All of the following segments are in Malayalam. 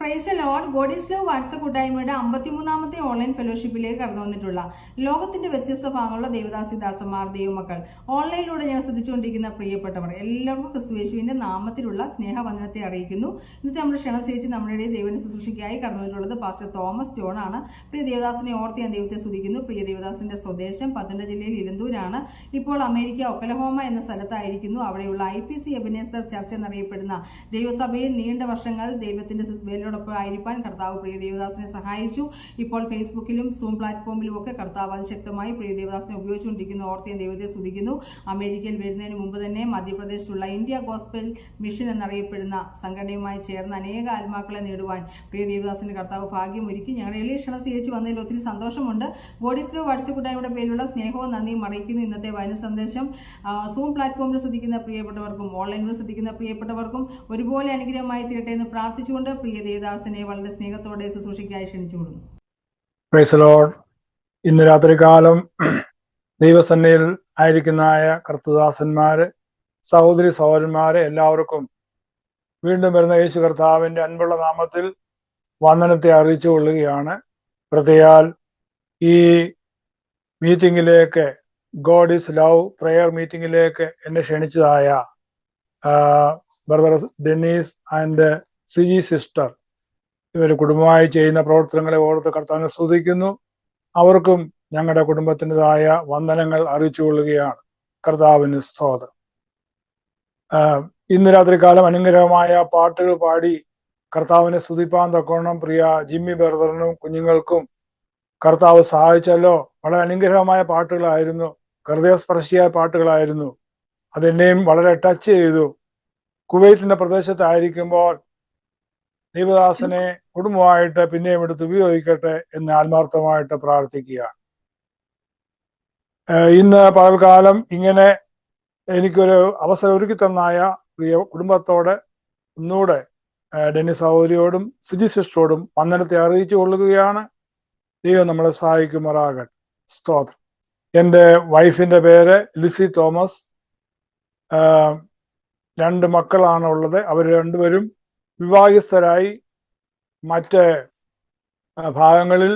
Price Lord. God is love WhatsApp കൂട്ടായ്മയുടെ 53ാമത്തെ ഓൺലൈൻ ഫെലോഷിപ്പിലേക്ക് കടന്നു വന്നിട്ടുള്ള ലോകത്തിന്റെ വ്യത്യസ്ത ഭാഗങ്ങളുള്ള ദേവദാസി ദാസന്മാർ, ദൈവമക്കൾ, ഓൺലൈനിലൂടെ ഞാൻ ശ്രദ്ധിച്ചുകൊണ്ടിരിക്കുന്ന പ്രിയപ്പെട്ടവർ എല്ലാവർക്കും ക്രിസ്തുയേശുവിന്റെ നാമത്തിലുള്ള സ്നേഹവന്ദനത്തെ അറിയിക്കുന്നു. ഇന്നത്തെ നമ്മുടെ ക്ഷണം സ്വീകരിച്ച് നമ്മുടെ ദൈവനെ ശുശ്രൂഷയ്ക്കായി കടന്നു വന്നിട്ടുള്ളത് പാസ്റ്റർ തോമസ് ജോൺ ആണ്. പ്രിയ ദേവദാസിനെ ഓർത്ത് ഞാൻ ദൈവത്തെ സ്തുതിക്കുന്നു. പ്രിയ ദേവദാസിന്റെ സ്വദേശം പത്തനംതിട്ട ജില്ലയിൽ ഇലന്തൂരാണ്. ഇപ്പോൾ അമേരിക്ക ഒക്കലഹോമ എന്ന സ്ഥലത്തായിരിക്കുന്നു. അവിടെയുള്ള IPC എബനേസർ ചർച്ച് എന്നറിയപ്പെടുന്ന ദൈവസഭയിൽ നീണ്ട വർഷങ്ങൾ ദൈവത്തിന്റെ വേലയോടൊപ്പം ആയിരിക്കാൻ കർത്താവ് പ്രിയ ദേവദാസിനെ സഹായിച്ചു. ഇപ്പോൾ ഫേസ്ബുക്കിലും സൂം പ്ലാറ്റ്ഫോമിലും ഒക്കെ കർത്താവ് അതിശക്തമായി പ്രിയ ദേവദാസിനെ ഉപയോഗിച്ചുകൊണ്ടിരിക്കുന്ന ഓർത്ത് ഞാൻ ദൈവത്തെ സ്തുതിക്കുന്നു. അമേരിക്കയിൽ വരുന്നതിന് മുമ്പ് തന്നെ മധ്യപ്രദേശിലുള്ള ഇന്ത്യ ഗോസ്പൽ മിഷൻ എന്നറിയപ്പെടുന്ന സംഘടനയുമായി ചേർന്ന് അനേക ആത്മാക്കളെ നേടുവാൻ പ്രിയ ദേവദാസിന്റെ കർത്താവ് ഭാഗ്യമൊരുക്കി. ഞങ്ങളുടെ എളിയ ക്ഷണം സ്വീകരിച്ച് വന്നതിൽ ഒത്തിരി സന്തോഷമുണ്ട്. ഗോഡ് ഈസ് ലവ് വാട്സപ്പ് കൂട്ടായ്മയുടെ പേരിലുള്ള സ്നേഹവും നന്ദിയും അറിയിക്കുന്നു. ഇന്നത്തെ വചന സന്ദേശം സൂം പ്ലാറ്റ്ഫോമിൽ ശ്രദ്ധിക്കുന്ന പ്രിയപ്പെട്ടവർക്കും ഓൺലൈനിൽ ശ്രദ്ധിക്കുന്ന പ്രിയപ്പെട്ടവർക്കും ഒരുപോലെ അനുഗ്രഹമായി തീരട്ടെ എന്ന് പ്രാർത്ഥിച്ചുകൊണ്ട് പ്രിയ ദേവദാസനെ വളരെ സ്നേഹത്തോടെ ശുശ്രൂഷയ്ക്കായി ക്ഷണിച്ചുകൊള്ളുന്നു. Praise Lord. ഇന്ന് രാത്രികാലം ദൈവസന്നയിൽ ആയിരിക്കുന്നതായ കർത്തദാസന്മാര്, സഹോദരി സഹോദരന്മാരെ എല്ലാവർക്കും വീണ്ടും വരുന്ന യേശു കർത്താവിന്റെ അൻപുള്ള നാമത്തിൽ വന്ദനത്തെ അറിയിച്ചു കൊള്ളുകയാണ്. പ്രത്യേകാൽ ഈ മീറ്റിംഗിലേക്ക്, ഗോഡ് ഈസ് ലവ് പ്രെയർ മീറ്റിംഗിലേക്ക് എന്നെ ക്ഷണിച്ചതായ brother Dennis and Siji sister, ഇവർ കുടുംബമായി ചെയ്യുന്ന പ്രവർത്തനങ്ങളെ ഓർത്ത് കർത്താവിനെ സ്തുതിക്കുന്നു. അവർക്കും ഞങ്ങളുടെ കുടുംബത്തിൻ്റെതായ വന്ദനങ്ങൾ അറിയിച്ചു കൊള്ളുകയാണ്. കർത്താവിന് സ്തോത്രം. ഇന്ന് രാത്രികാലം അനുഗ്രഹമായ പാട്ടുകൾ പാടി കർത്താവിനെ സ്തുതിപ്പാൻ തക്കോണം പ്രിയ ജിമ്മി ബ്രദറിനും കുഞ്ഞുങ്ങൾക്കും കർത്താവ് സഹായിച്ചല്ലോ. വളരെ അനുഗ്രഹമായ പാട്ടുകളായിരുന്നു, ഹൃദയസ്പർശിയായ പാട്ടുകളായിരുന്നു. അതെന്നെയും വളരെ ടച്ച് ചെയ്തു. കുവൈറ്റിന്റെ പ്രദേശത്തായിരിക്കുമ്പോൾ ദൈവദാസനെ കുടുംബമായിട്ട് പിന്നെയും എടുത്ത് ഉപയോഗിക്കട്ടെ എന്ന് ആത്മാർത്ഥമായിട്ട് പ്രാർത്ഥിക്കുകയാണ്. ഇന്ന് പകൽക്കാലം ഇങ്ങനെ എനിക്കൊരു അവസരം ഒരുക്കി തന്നായ പ്രിയ കുടുംബത്തോട് ഒന്നുകൂടെ ഡെന്നിസ് സഹോദരിയോടും സിജി സിസ്റ്ററോടും വന്ദനത്തെ അറിയിച്ചു കൊള്ളുകയാണ്. ദൈവം നമ്മളെ സഹായിക്കുമാറാകട്ടെ. സ്തോത്രം. എൻ്റെ വൈഫിന്റെ പേര് ലിസി തോമസ്. 2 മക്കളാണ് ഉള്ളത്. അവർ രണ്ടുപേരും വിവാഹിതരായി മറ്റ് ഭാഗങ്ങളിൽ,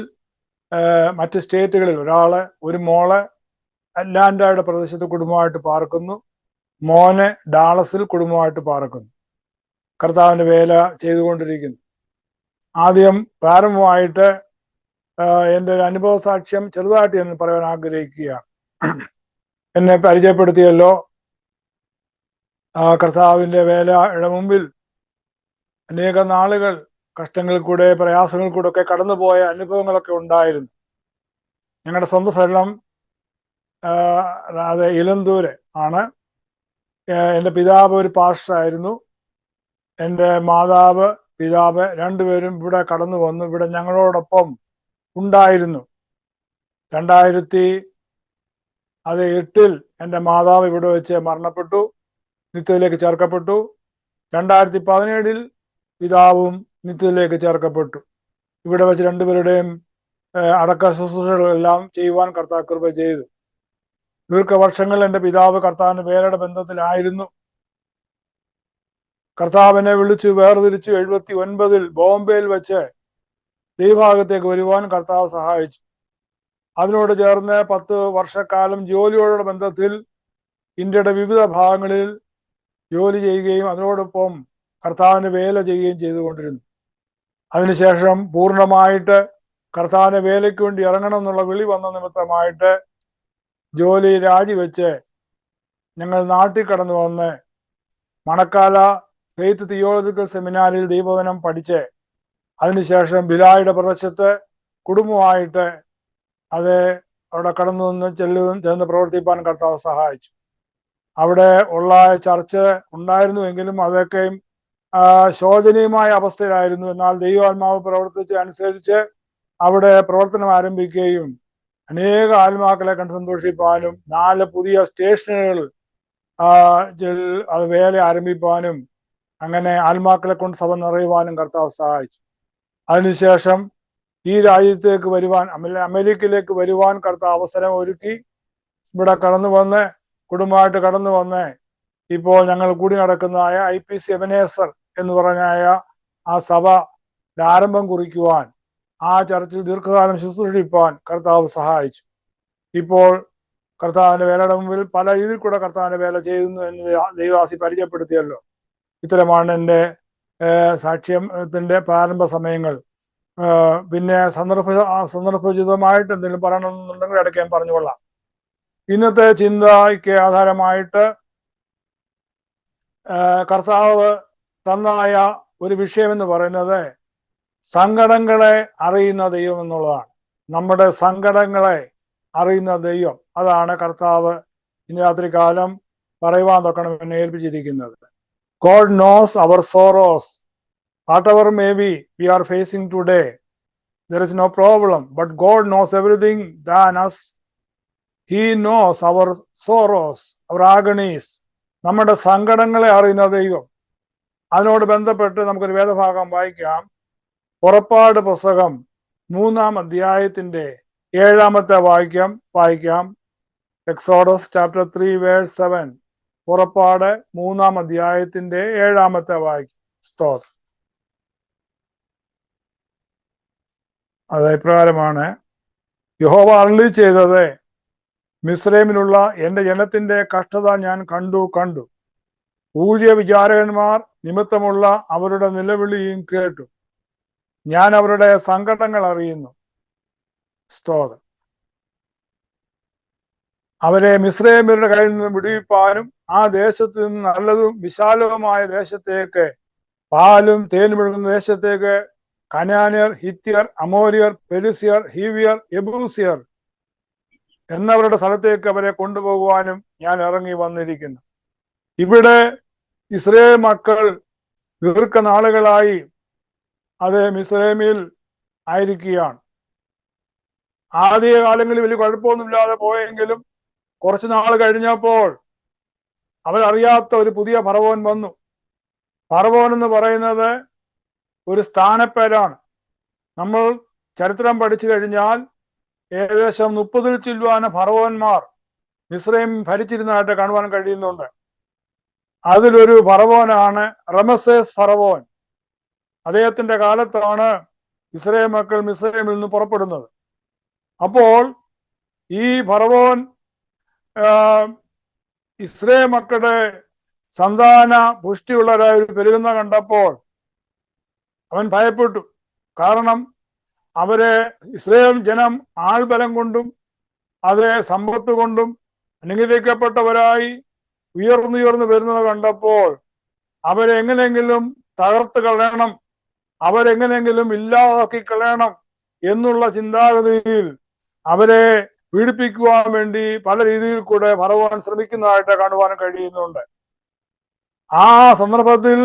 മറ്റ് സ്റ്റേറ്റുകളിൽ ഒരു മോള് അറ്റ്ലാന്റയുടെ പ്രദേശത്ത് കുടുംബമായിട്ട് പാർക്കുന്നു, മോനെ ഡാളസിൽ കുടുംബമായിട്ട് പാർക്കുന്നു. കർത്താവിന്റെ വേല ചെയ്തുകൊണ്ടിരിക്കുന്നു. ആദ്യം പ്രാരംഭമായിട്ട് എൻ്റെ ഒരു അനുഭവ സാക്ഷ്യം ചെറുതായിട്ട് എന്ന് പറയാൻ ആഗ്രഹിക്കുകയാണ്. എന്നെ പരിചയപ്പെടുത്തിയല്ലോ. കർത്താവിന്റെ വേലയുടെ മുമ്പിൽ അനേക നാളുകൾ കഷ്ടങ്ങളിൽ കൂടെ പ്രയാസങ്ങളിൽ കൂടെ ഒക്കെ കടന്നുപോയ അനുഭവങ്ങളൊക്കെ ഉണ്ടായിരുന്നു. ഞങ്ങളുടെ സ്വന്തം സ്ഥലം അത് ഇലന്തൂര് ആണ്. എൻ്റെ പിതാവ് ഒരു പാസ്റ്ററായിരുന്നു. എൻ്റെ മാതാവ്, പിതാവ് രണ്ടുപേരും ഇവിടെ കടന്നു വന്നു. ഇവിടെ ഞങ്ങളോടൊപ്പം ഉണ്ടായിരുന്നു. 2008 എൻ്റെ മാതാവ് ഇവിടെ വെച്ച് മരണപ്പെട്ടു, നിത്യത്തിലേക്ക് ചേർക്കപ്പെട്ടു. 2017 പിതാവും നിത്യത്തിലേക്ക് ചേർക്കപ്പെട്ടു. ഇവിടെ വെച്ച് രണ്ടുപേരുടെയും അടക്ക ശുശ്രൂഷകളെല്ലാം ചെയ്യുവാൻ കർത്താവ് കൃപ ചെയ്തു. ദീർഘവർഷങ്ങൾ എൻ്റെ പിതാവ് കർത്താവിന്റെ വേലയുടെ ബന്ധത്തിലായിരുന്നു. കർത്താവിനെ വിളിച്ചു വേർതിരിച്ചു. 79 ബോംബെയിൽ വെച്ച് ദൈവഭാഗത്തേക്ക് വരുവാൻ കർത്താവ് സഹായിച്ചു. അതിനോട് ചേർന്ന് 10 വർഷക്കാലം ജോലിയോടുള്ള ബന്ധത്തിൽ ഇന്ത്യയുടെ വിവിധ ഭാഗങ്ങളിൽ ജോലി ചെയ്യുകയും അതിനോടൊപ്പം കർത്താവിന്റെ വേല ചെയ്യുകയും ചെയ്തുകൊണ്ടിരുന്നു. അതിനുശേഷം പൂർണ്ണമായിട്ട് കർത്താവിന്റെ വേലയ്ക്ക് വേണ്ടി ഇറങ്ങണം എന്നുള്ള വിളി വന്ന നിമിത്തമായിട്ട് ജോലി രാജിവെച്ച് ഞങ്ങൾ നാട്ടിൽ കടന്നു വന്ന് മണക്കാല ഫെയ്ത്ത് തിയോളജിക്കൽ സെമിനാരിൽ ദൈവവചനം പഠിച്ച് അതിനുശേഷം ബിലായുടെ പ്രദേശത്ത് കുടുംബമായിട്ട് അവിടെ കടന്നു വന്ന് ചെന്ന് പ്രവർത്തിപ്പാൻ കർത്താവ് സഹായിച്ചു. അവിടെ ഉള്ള ചർച്ച് ഉണ്ടായിരുന്നുവെങ്കിലും അതൊക്കെയും ശോചനീയമായ അവസ്ഥയിലായിരുന്നു. എന്നാൽ ദൈവാത്മാവ് പ്രവർത്തിച്ച് അനുസരിച്ച് അവിടെ പ്രവർത്തനം ആരംഭിക്കുകയും അനേക ആത്മാക്കളെ കണ്ട് സന്തോഷിപ്പാനും 4 പുതിയ സ്റ്റേഷനുകൾ അത് വേല ആരംഭിപ്പാനും അങ്ങനെ ആത്മാക്കളെ കൊണ്ട് സഭ നിറയുവാനും കർത്താവ് സഹായിച്ചു. അതിനുശേഷം ഈ രാജ്യത്തേക്ക് വരുവാൻ, അമേരിക്കയിലേക്ക് വരുവാൻ കർത്താവ് അവസരം ഒരുക്കി. ഇവിടെ കടന്നു വന്ന് കുടുംബമായിട്ട് കടന്നു വന്ന് ഇപ്പോൾ ഞങ്ങൾ കൂടി നടക്കുന്നതായ IPC എബനേസർ എന്ന് പറഞ്ഞായ ആ സഭ ആരംഭം കുറിക്കുവാൻ, ആ ചർച്ചിൽ ദീർഘകാലം ശുശ്രൂഷിപ്പാൻ കർത്താവ് സഹായിച്ചു. ഇപ്പോൾ കർത്താവിന്റെ വേലയുടെ മുമ്പിൽ പല രീതിയിൽ കൂടെ കർത്താവിന്റെ വേല ചെയ്യുന്നു എന്ന് ദൈവദാസി പരിചയപ്പെടുത്തിയല്ലോ. ഇത്തരമാണ് എൻ്റെ സാക്ഷ്യത്തിന്റെ പ്രാരംഭ സമയങ്ങൾ. പിന്നെ സന്ദർഭോചിതമായിട്ട് എന്തെങ്കിലും പറയണമെന്നുണ്ടെങ്കിൽ ഇടയ്ക്ക് ഞാൻ പറഞ്ഞുകൊള്ളാം. ഇന്നത്തെ ചിന്തയ്ക്ക് ആധാരമായിട്ട് കർത്താവ് തന്നായ ഒരു വിഷയം എന്ന് പറയുന്നത് സങ്കടങ്ങളെ അറിയുന്ന ദൈവം എന്നുള്ളതാണ്. നമ്മുടെ സങ്കടങ്ങളെ അറിയുന്ന ദൈവം, അതാണ് കർത്താവ് ഇന്ന് രാത്രികാലം പറയുവാൻ തൊക്കണം എന്നെ ഏൽപ്പിച്ചിരിക്കുന്നത്. God knows our sorrows. Whatever may be we are facing today, there is no problem. But God knows everything than us. He knows our sorrows, our agonies. നമ്മുടെ സങ്കടങ്ങളെ അറിയുന്ന ദൈവം. അതിനോട് ബന്ധപ്പെട്ട് നമുക്കൊരു വേദഭാഗം വായിക്കാം. പുറപ്പാട് പുസ്തകം 3-ാം അധ്യായത്തിന്റെ 7-ാമത്തെ വായിക്കാം. Exodus chapter 3 verse 7. പുറപ്പാട് 3-ാം അധ്യായത്തിന്റെ 7-ാമത്തെ സ്തോത്രം. അത് ഇപ്രകാരമാണ്: യഹോവ അരുളി ചെയ്തത്, മിസ്രൈമിലുള്ള എന്റെ ജനത്തിന്റെ കഷ്ടത ഞാൻ കണ്ടു. ഊഴിയ വിചാരകന്മാർ നിമിത്തമുള്ള അവരുടെ നിലവിളിയും കേട്ടു. ഞാൻ അവരുടെ സങ്കടങ്ങൾ അറിയുന്നു. സ്തോത്രം. അവരെ മിസ്രൈമ്യരുടെ കയ്യിൽ നിന്ന് വിടുവിപ്പാനും ആ ദേശത്ത് നിന്ന് നല്ലതും വിശാലവുമായ ദേശത്തേക്ക്, പാലും തേനും ഒഴുകുന്ന ദേശത്തേക്ക്, കനാന്യർ, ഹിത്യർ, അമോര്യർ, പെരിസ്യർ, ഹീവിയർ, യെബൂസിയർ എന്നവരുടെ സ്ഥലത്തേക്ക് അവരെ കൊണ്ടുപോകുവാനും ഞാൻ ഇറങ്ങി വന്നിരിക്കുന്നു. ഇവിടെ ഇസ്രായേൽ മക്കൾ ദീർഘനാളുകളായി അത് മിസ്രൈമിൽ ആയിരിക്കുകയാണ്. ആദ്യകാലങ്ങളിൽ വലിയ കുഴപ്പമൊന്നുമില്ലാതെ പോയെങ്കിലും കുറച്ചു നാൾ കഴിഞ്ഞപ്പോൾ അവരറിയാത്ത ഒരു പുതിയ ഫറവോൻ വന്നു. ഫറവോൻ എന്ന് പറയുന്നത് ഒരു സ്ഥാനപ്പേരാണ്. നമ്മൾ ചരിത്രം പഠിച്ചു കഴിഞ്ഞാൽ ഏകദേശം 30-ൽ ചില്ലുവാന ഫറവോന്മാർ മിസ്രൈം ഭരിച്ചിരുന്നതായിട്ട് കാണുവാൻ കഴിയുന്നുണ്ട്. അതിലൊരു ഫറവോനാണ് റമസേസ് ഫറവോൻ. അദ്ദേഹത്തിന്റെ കാലത്താണ് ഇസ്രായേൽ മക്കൾ മിസ്രൈമിൽ നിന്ന് പുറപ്പെടുന്നത്. അപ്പോൾ ഈ ഫറവോൻ ഇസ്രായേൽ മക്കളുടെ സന്താന പുഷ്ടിയുള്ളവരായി പെരുകുന്ന കണ്ടപ്പോൾ അവൻ ഭയപ്പെട്ടു. കാരണം അവരെ ഇസ്രായേൽ ജനം ആൾബലം കൊണ്ടും അതേ സമ്പത്ത് കൊണ്ടും അനുഗ്രഹിക്കപ്പെട്ടവരായി ഉയർന്നു വരുന്നത് കണ്ടപ്പോൾ അവരെ എങ്ങനെയെങ്കിലും തകർത്ത് കളയണം, അവരെങ്ങനെയെങ്കിലും ഇല്ലാതാക്കി കളയണം എന്നുള്ള ചിന്താഗതിയിൽ അവരെ പീഡിപ്പിക്കുവാൻ വേണ്ടി പല രീതിയിൽ കൂടെ ഫറവോൻ ശ്രമിക്കുന്നതായിട്ട് കാണുവാൻ കഴിയുന്നുണ്ട്. ആ സന്ദർഭത്തിൽ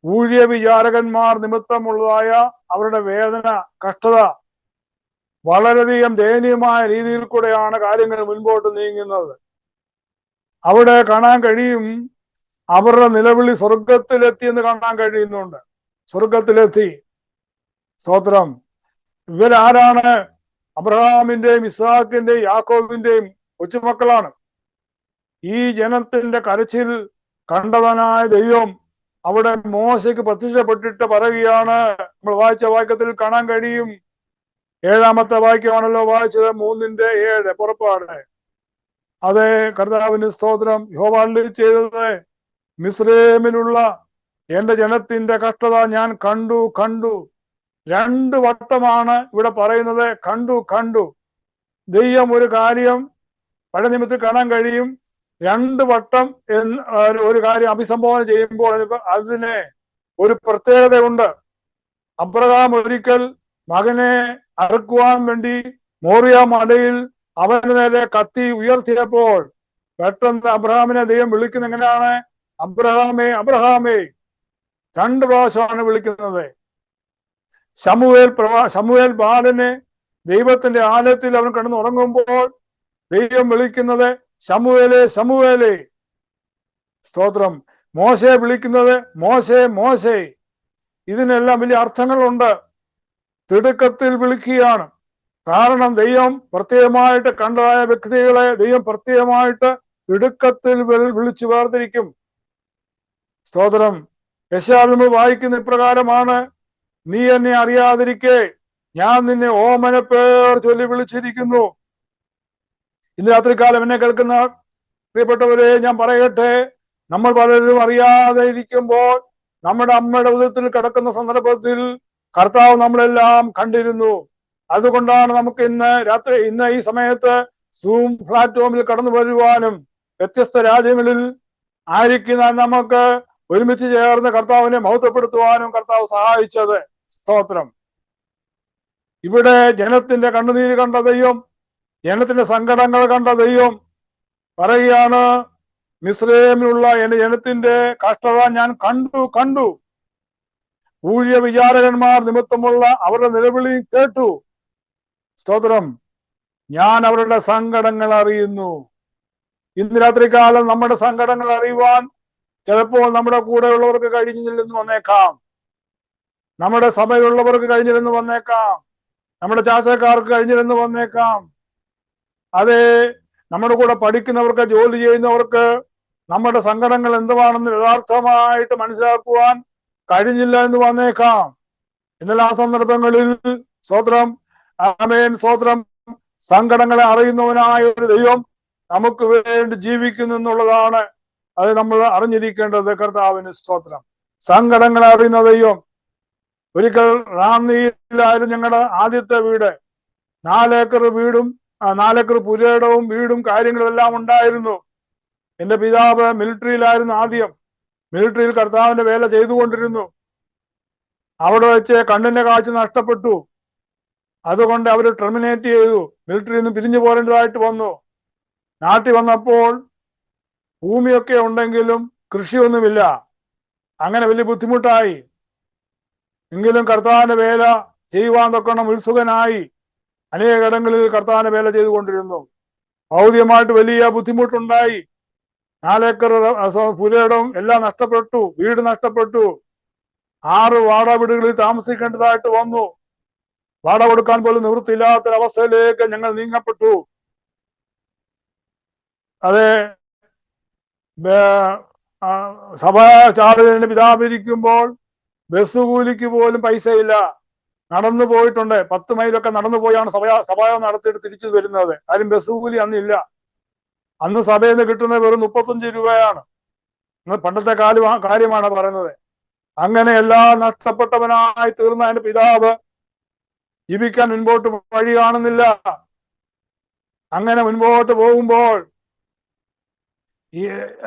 ഊഴിയ വിചാരകന്മാർ നിമിത്തമുള്ളതായ അവരുടെ വേദന, കഷ്ടത വളരെയധികം ദയനീയമായ രീതിയിൽ കൂടെയാണ് കാര്യങ്ങൾ മുൻപോട്ട് നീങ്ങുന്നത്. അവിടെ കാണാൻ കഴിയും, അവരുടെ നിലവിളി സ്വർഗത്തിലെത്തി എന്ന് കാണാൻ കഴിയുന്നുണ്ട്. സ്വർഗത്തിലെത്തി. സ്തോത്രം. ഇവരാരാണ്? അബ്രഹാമിന്റെയും ഇസ്ഹാക്കിന്റെയും യാക്കോബിന്റെയും കൊച്ചുമക്കളാണ്. ഈ ജനത്തിന്റെ കരച്ചിൽ കണ്ടവനായ ദൈവം അവിടെ മോശയ്ക്ക് പ്രത്യക്ഷപ്പെട്ടിട്ട് പറയുകയാണ്. നമ്മൾ വായിച്ച വാക്യത്തിൽ കാണാൻ കഴിയും. 7-ാമത്തെ വാക്യമാണല്ലോ വായിച്ചത്, 3-7 പുറപ്പാട്. അതെ, കർത്താവിന് സ്തോത്രം. യഹോവ അരുളി ചെയ്തത്, മിസ്രൈമിലുള്ള എന്റെ ജനത്തിന്റെ കഷ്ടത ഞാൻ കണ്ടു. 2 വട്ടമാണ് ഇവിടെ പറയുന്നത് കണ്ടു. ദൈവം ഒരു കാര്യം പഴയ നിമിത്തത്തിൽ കാണാൻ കഴിയും. 2 വട്ടം ഒരു കാര്യം അഭിസംബോധന ചെയ്യുമ്പോൾ അതിന് ഒരു പ്രത്യേകതയുണ്ട്. അബ്രഹാം ഒരിക്കൽ മകനെ അറുക്കുവാൻ വേണ്ടി മോറിയ മലയിൽ അവന് നേരെ കത്തി ഉയർത്തിയപ്പോൾ പെട്ടെന്ന് അബ്രഹാമിനെ ദൈവം വിളിക്കുന്നത് എങ്ങനെയാണ്? അബ്രഹാമേ, അബ്രഹാമേ. 2 പ്രാവശ്യമാണ് വിളിക്കുന്നത്. ശമൂവേൽ ബാലനെ ദൈവത്തിന്റെ ആലയത്തിൽ അവൻ കിടന്നുറങ്ങുമ്പോൾ ദൈവം വിളിക്കുന്നത് ശമൂവേലേ, ശമൂവേലേ. സ്തോത്രം. മോശയെ വിളിക്കുന്നത് മോശേ. ഇതിനെല്ലാം വലിയ അർത്ഥങ്ങളുണ്ട്. തിടുക്കത്തിൽ വിളിക്കുകയാണ്. കാരണം ദൈവം പ്രത്യേകമായിട്ട് കണ്ടതായ വ്യക്തികളെ ദൈവം പ്രത്യേകമായിട്ട് തിടുക്കത്തിൽ വിളിച്ചു വേർതിരിക്കും. സ്തോത്രം. യെശയ്യാവിൽ വായിക്കുന്ന ഇപ്രകാരമാണ്: നീ എന്നെ അറിയാതിരിക്കെ ഞാൻ നിന്നെ ഓമന പേർ ചൊല്ലി വിളിച്ചിരിക്കുന്നു. ഇന്ന് രാത്രികാലം എന്നെ കേൾക്കുന്ന പ്രിയപ്പെട്ടവരെ, ഞാൻ പറയട്ടെ, നമ്മൾ പലരും അറിയാതെ ഇരിക്കുമ്പോൾ നമ്മുടെ അമ്മയുടെ ഉദരത്തിൽ കിടക്കുന്ന സന്ദർഭത്തിൽ കർത്താവ് നമ്മളെല്ലാം കണ്ടിരുന്നു. അതുകൊണ്ടാണ് നമുക്ക് ഇന്ന് ഈ സമയത്ത് സൂം പ്ലാറ്റ്ഫോമിൽ കടന്നു വരുവാനും വ്യത്യസ്ത രാജ്യങ്ങളിൽ ആയിരിക്കുന്ന നമുക്ക് ഒരുമിച്ച് ചേർന്ന് കർത്താവിനെ മഹത്വപ്പെടുത്തുവാനും കർത്താവ് സഹായിച്ചത്. സ്തോത്രം. ഇവിടെ ജനത്തിന്റെ കണ്ണുനീര് കണ്ട ദൈവം, ജനത്തിന്റെ സങ്കടങ്ങൾ കണ്ട ദൈവം പറയുകയാണ്, മിസ്രൈമിലുള്ള എന്റെ ജനത്തിന്റെ കഷ്ടത ഞാൻ കണ്ടു. ഊഴിയ വിചാരകന്മാർ നിമിത്തമുള്ള അവരുടെ നിലവിളി കേട്ടു. സ്തോത്രം. ഞാൻ അവരുടെ സങ്കടങ്ങൾ അറിയുന്നു. ഇന്ന് രാത്രികാലം നമ്മുടെ സങ്കടങ്ങൾ അറിയുവാൻ ചിലപ്പോൾ നമ്മുടെ കൂടെയുള്ളവർക്ക് കഴിഞ്ഞില്ലെന്ന് വന്നേക്കാം, നമ്മുടെ സഭയിലുള്ളവർക്ക് കഴിഞ്ഞില്ലെന്ന് വന്നേക്കാം, നമ്മുടെ ചാച്ചക്കാർക്ക് കഴിഞ്ഞില്ലെന്ന് വന്നേക്കാം. അതെ, നമ്മുടെ കൂടെ പഠിക്കുന്നവർക്ക്, ജോലി ചെയ്യുന്നവർക്ക് നമ്മുടെ സങ്കടങ്ങൾ എന്തുവാണെന്ന് യഥാർത്ഥമായിട്ട് മനസ്സിലാക്കുവാൻ കഴിഞ്ഞില്ല എന്ന് വന്നേക്കാം. എന്നാൽ ആ സന്ദർഭങ്ങളിൽ സ്തോത്രം, ആമേൻ, സ്തോത്രം, സങ്കടങ്ങളെ അറിയുന്നവനായ ഒരു ദൈവം നമുക്ക് വേണ്ടി ജീവിക്കുന്നു എന്നുള്ളതാണ് അത് നമ്മൾ അറിഞ്ഞിരിക്കേണ്ടത്. കർത്താവിന് സ്തോത്രം. സങ്കടങ്ങളെ അറിയുന്ന ദൈവം. ഒരിക്കൽ റാന്നിയിലായിരുന്നു ഞങ്ങളുടെ ആദ്യത്തെ വീട്. 4 ഏക്കർ വീടും 4 ഏക്കർ പുരയിടവും വീടും കാര്യങ്ങളും എല്ലാം ഉണ്ടായിരുന്നു. എന്റെ പിതാവ് മിലിറ്ററിയിലായിരുന്നു. ആദ്യം മിലിറ്ററിയിൽ കർത്താവിന്റെ വേല ചെയ്തുകൊണ്ടിരുന്നു. അവിടെ വെച്ച് കണ്ണിന്റെ കാഴ്ച നഷ്ടപ്പെട്ടു. അതുകൊണ്ട് അവർ ടെർമിനേറ്റ് ചെയ്തു. മിലിറ്ററിയിൽ നിന്ന് പിരിഞ്ഞു പോരേണ്ടതായിട്ട് വന്നു. നാട്ടിൽ വന്നപ്പോൾ ഭൂമിയൊക്കെ ഉണ്ടെങ്കിലും കൃഷിയൊന്നുമില്ല. അങ്ങനെ വലിയ ബുദ്ധിമുട്ടായി. എങ്കിലും കർത്താവിന്റെ വേല ചെയ്യുവാൻ തൊക്കണം ഉത്സുകനായി അനേക ഇടങ്ങളിൽ കർത്താവിന്റെ വേല ചെയ്തുകൊണ്ടിരുന്നു. ഭൗതികമായിട്ട് വലിയ ബുദ്ധിമുട്ടുണ്ടായി. 4 ഏക്കർ പുരയിടം എല്ലാം നഷ്ടപ്പെട്ടു. വീട് നഷ്ടപ്പെട്ടു. 6 വാടക വീടുകളിൽ താമസിക്കേണ്ടതായിട്ട് വന്നു. വാടക കൊടുക്കാൻ പോലും നിവൃത്തിയില്ലാത്തൊരവസ്ഥയിലേക്ക് ഞങ്ങൾ നീങ്ങപ്പെട്ടു. അതെ, സഭാ ചാർജിന് പിതാവിരിക്കുമ്പോൾ ബസ് കൂലിക്ക് പോലും പൈസയില്ല. നടന്നു പോയിട്ടുണ്ട്. 10 മൈലൊക്കെ നടന്നു പോയാണ് സഭയോ നടത്തിയിട്ട് തിരിച്ചു വരുന്നത്. ആരും ബസ് കൂലി അന്നില്ല. അന്ന് സഭയിൽ നിന്ന് കിട്ടുന്നത് വെറും 35 രൂപയാണ്. പണ്ടത്തെ കാര്യമാണ് പറയുന്നത്. അങ്ങനെ എല്ലാം നഷ്ടപ്പെട്ടവനായി തീർന്ന എന്റെ പിതാവ് ജീവിക്കാൻ മുൻപോട്ട് വഴി കാണുന്നില്ല. അങ്ങനെ മുൻപോട്ട് പോകുമ്പോൾ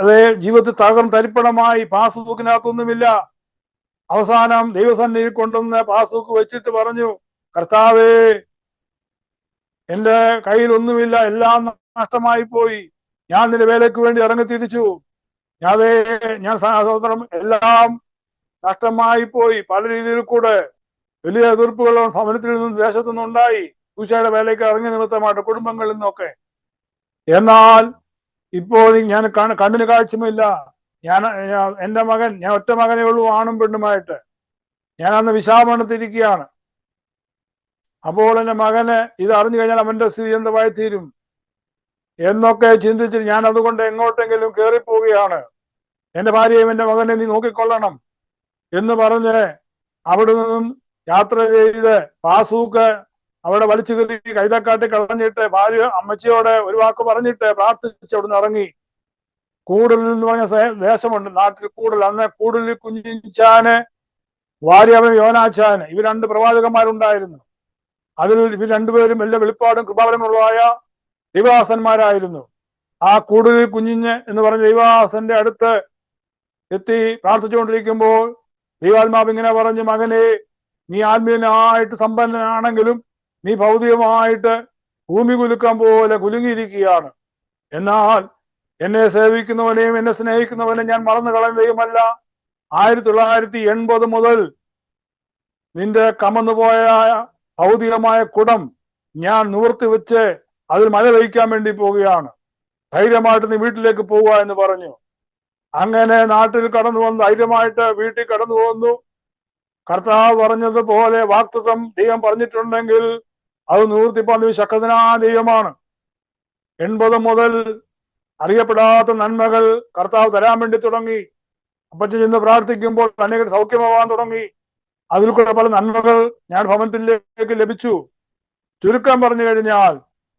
അതേ ജീവിതത്തിൽ തരിപ്പണമായി, പാസ്ബുക്കിനകത്തൊന്നുമില്ല. അവസാനം ദൈവസന്നിധിയിൽ കൊണ്ടുവന്ന് പാസ്ബുക്ക് വെച്ചിട്ട് പറഞ്ഞു, കർത്താവേ, എന്റെ കയ്യിൽ ഒന്നുമില്ല, എല്ലാം നഷ്ടമായി പോയി. ഞാൻ നിന്റെ വേലയ്ക്ക് വേണ്ടി ഇറങ്ങി തിരിച്ചു. ഞാൻ സഹോദരം, എല്ലാം നഷ്ടമായി പോയി. പല രീതിയിൽ കൂടെ വലിയ എതിർപ്പുകൾ ഭവനത്തിൽ നിന്നും ദേശത്തു നിന്നുണ്ടായി. പൂച്ചയുടെ വേലയ്ക്ക് ഇറങ്ങിയ നിമിത്തമായിട്ട് കുടുംബങ്ങളിൽ നിന്നൊക്കെ. എന്നാൽ ഇപ്പോൾ ഞാൻ കണ്ണിന് കാഴ്ചയുമില്ല. എന്റെ മകൻ, ഞാൻ ഒറ്റ മകനേ ഉള്ളൂ, ആണും പെണ്ണുമായിട്ട്. ഞാൻ അന്ന് വിശാപനത്തിരിക്കുകയാണ്. അപ്പോൾ എന്റെ മകന് ഇത് അറിഞ്ഞു കഴിഞ്ഞാൽ അവന്റെ സ്ഥിതി എന്തായി തീരും എന്നൊക്കെ ചിന്തിച്ചിട്ട് ഞാൻ അതുകൊണ്ട് എങ്ങോട്ടെങ്കിലും കയറിപ്പോവുകയാണ്. എന്റെ ഭാര്യയും എന്റെ മകനെ നീ നോക്കിക്കൊള്ളണം എന്ന് പറഞ്ഞ് അവിടെ നിന്നും യാത്ര ചെയ്ത് പാസ്ബുക്ക് അവിടെ വലിച്ചു കയറി കൈതക്കാട്ടി കളഞ്ഞിട്ട് ഭാര്യ അമ്മച്ചിയോടെ ഒരു വാക്ക് പറഞ്ഞിട്ട് പ്രാർത്ഥിച്ച് അവിടെ നിന്ന് ഇറങ്ങി. കൂടലിൽ എന്ന് പറഞ്ഞ ദേശമുണ്ട് നാട്ടിൽ, കൂടൽ. അന്ന് കൂടലിൽ കുഞ്ഞിച്ചാന്, വാര്യവൻ യോനാച്ചാന്, ഇവർ 2 പ്രവാചകന്മാരുണ്ടായിരുന്നു. അതിൽ ഇവർ 2 പേരും വലിയ വെളിപ്പാടും കൃപാവരങ്ങളുള്ളതായ ദൈവദാസന്മാരായിരുന്നു. ആ കൂടലിൽ കുഞ്ഞിഞ്ഞ് എന്ന് പറഞ്ഞ ദൈവദാസന്റെ അടുത്ത് എത്തി പ്രാർത്ഥിച്ചുകൊണ്ടിരിക്കുമ്പോൾ ദൈവാത്മാവ് ഇങ്ങനെ പറഞ്ഞു, മകനെ, നീ ആത്മീയനായിട്ട് സമ്പന്നനാണെങ്കിലും നീ ഭൗതികമായിട്ട് ഭൂമി കുലുക്കം പോലെ കുലുങ്ങിയിരിക്കുകയാണ്. എന്നാൽ എന്നെ സേവിക്കുന്നവനെയും എന്നെ സ്നേഹിക്കുന്നവനെയും ഞാൻ മറന്നു കളയുന്ന ദൈവമല്ല. 1980 മുതൽ നിന്റെ കമന്നുപോയ ഭൗതികമായ കുടം ഞാൻ നിവർത്തി വെച്ച് അതിൽ മഴ പെയ്ക്കാൻ വേണ്ടി പോവുകയാണ്. ധൈര്യമായിട്ട് നീ വീട്ടിലേക്ക് പോവുക എന്ന് പറഞ്ഞു. അങ്ങനെ നാട്ടിൽ കടന്നു വന്ന് ധൈര്യമായിട്ട് വീട്ടിൽ കടന്നു വന്നു. കർത്താവ് പറഞ്ഞതുപോലെ വാക്തത്വം ദൈവം പറഞ്ഞിട്ടുണ്ടെങ്കിൽ അത് നിവർത്തിപ്പാൻ ശക്തനായ ദൈവമാണ്. 80 മുതൽ അറിയപ്പെടാത്ത നന്മകൾ കർത്താവ് തരാൻ വേണ്ടി തുടങ്ങി. അപ്പച്ചൻ ചെന്ന് പ്രാർത്ഥിക്കുമ്പോൾ അനേകർ സൗഖ്യമാവാൻ തുടങ്ങി. അതിൽ കൂടെ പല നന്മകൾ ഞാൻ ഭവനത്തിലേക്ക് ലഭിച്ചു. ചുരുക്കം പറഞ്ഞു കഴിഞ്ഞാൽ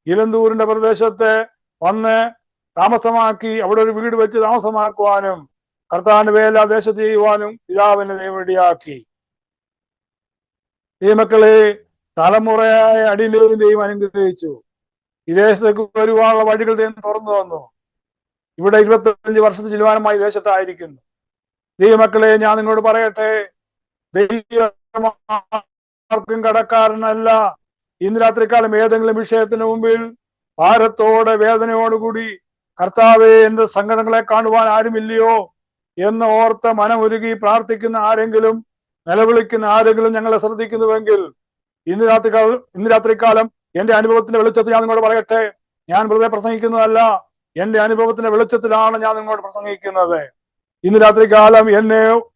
ഇലന്തൂരിന്റെ പ്രദേശത്തെ വന്ന് താമസമാക്കി അവിടെ ഒരു വീട് വെച്ച് താമസമാക്കുവാനും കർത്താവിന്റെ വേല ദേശത്ത് ചെയ്യുവാനും പിതാവിനെ ദൈവം ഇടയാക്കി. ഈ മക്കളെ തലമുറയായ അടിയിലേയും ദൈവം അനുഗ്രഹിച്ചു. ഈ ദേശത്തേക്ക് വരുവാനുള്ള വഴികൾ ദൈവം തുറന്നു തന്നു. ഇവിടെ 25 വർഷത്തെ ചിലവാനമായി ദേശത്തായിരിക്കുന്നു. ദൈവമക്കളെ, ഞാൻ നിങ്ങളോട് പറയട്ടെ, ദൈവം കടക്കാരനല്ല. ഇന്ന് രാത്രിക്കാലം ഏതെങ്കിലും വിഷയത്തിന് മുമ്പിൽ ഭാരത്തോടെ വേദനയോടുകൂടി കർത്താവെ എന്റെ സങ്കടങ്ങളെ കാണുവാൻ ആരുമില്ലയോ എന്ന് ഓർത്ത് മനമൊരുകി പ്രാർത്ഥിക്കുന്ന ആരെങ്കിലും, നിലവിളിക്കുന്ന ആരെങ്കിലും ഞങ്ങളെ ശ്രദ്ധിക്കുന്നുവെങ്കിൽ ഇന്ന് രാത്രിക്കാലം എന്റെ അനുഭവത്തിന്റെ വെളിച്ചത്തിൽ ഞാൻ നിങ്ങളോട് പറയട്ടെ, ഞാൻ വെറുതെ പ്രസംഗിക്കുന്നതല്ല, എന്റെ അനുഭവത്തിന്റെ വെളിച്ചത്തിലാണ് ഞാൻ നിങ്ങളോട് പ്രസംഗിക്കുന്നത്. ഇന്ന് രാത്രികാലം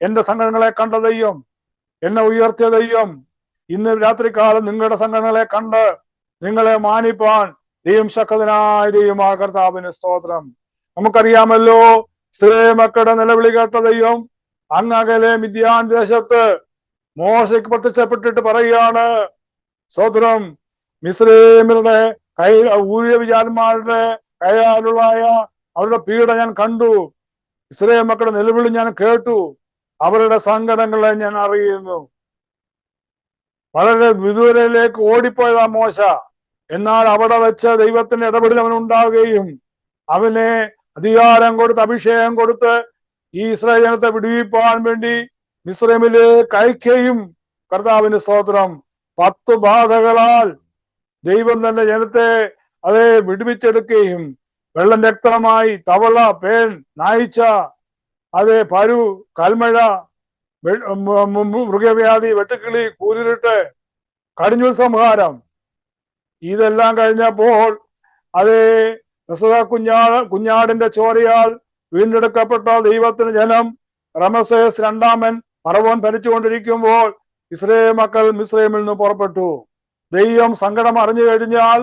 എന്റെ സങ്കടങ്ങളെ കണ്ട ദൈവം, എന്നെ ഉയർത്തിയ ദൈവം, ഇന്ന് രാത്രികാലം നിങ്ങളുടെ സങ്കടങ്ങളെ കണ്ട് നിങ്ങളെ മാനിപ്പാൻ ദൈവം ശക്തനായ ദൈവമായ കർത്താവിന് സ്തോത്രം. നമുക്കറിയാമല്ലോ, സ്ത്രീ മക്കളുടെ നിലവിളി കേട്ട ദൈവം അങ്ങകലെ മിദ്യാൻ ദേശത്ത് മോശയ്ക്ക് പ്രത്യക്ഷപ്പെട്ടിട്ട് പറയുകയാണ്, സ്തോത്രം, മിസ്രൈമ്യരുടെ ഊഴിയ വിചാരന്മാരുടെ കയ്യാലുള്ളായ അവരുടെ പീഡ ഞാൻ കണ്ടു, ഇസ്രായേൽ മക്കളുടെ നിലവിളി ഞാൻ കേട്ടു, അവരുടെ സങ്കടങ്ങളെ ഞാൻ അറിയുന്നു. വളരെ വിദൂരയിലേക്ക് ഓടിപ്പോയതാ മോശ. എന്നാൽ അവിടെ വെച്ച് ദൈവത്തിന്റെ ഇടപെടൽ അവനുണ്ടാവുകയും അവനെ അധികാരം കൊടുത്ത് അഭിഷേകം കൊടുത്ത് ഈ ഇസ്രായേൽ ജനത്തെ വിടുവിപ്പാൻ വേണ്ടി മിസ്രൈമിലേക്ക് അയക്കുകയും കർത്താവിന് സ്തോത്രം 10 ബാധകളാൽ ദൈവം തന്റെ ജനത്തെ അതെ വിടുവിച്ചെടുക്കുകയും വെള്ളം രക്തമായി, തവള, പേൻ, നായിച്ച, അതെ പരു, കൽമഴ, മൃഗവ്യാധി, വെട്ടുക്കിളി, കൂരിരുട്ട്, കടിഞ്ഞൂൽ സംഹാരം, ഇതെല്ലാം കഴിഞ്ഞപ്പോൾ അതേ കുഞ്ഞാടിന്റെ ചോരയാൽ വീണ്ടെടുക്കപ്പെട്ട ദൈവത്തിന് ജനം റമസേസ് 2 ഫറവോൻ ഭരിച്ചുകൊണ്ടിരിക്കുമ്പോൾ ഇസ്രായേൽ മക്കൾ മിസ്രൈമിൽ നിന്ന് പുറപ്പെട്ടു. ദൈവം സങ്കടം അറിഞ്ഞു കഴിഞ്ഞാൽ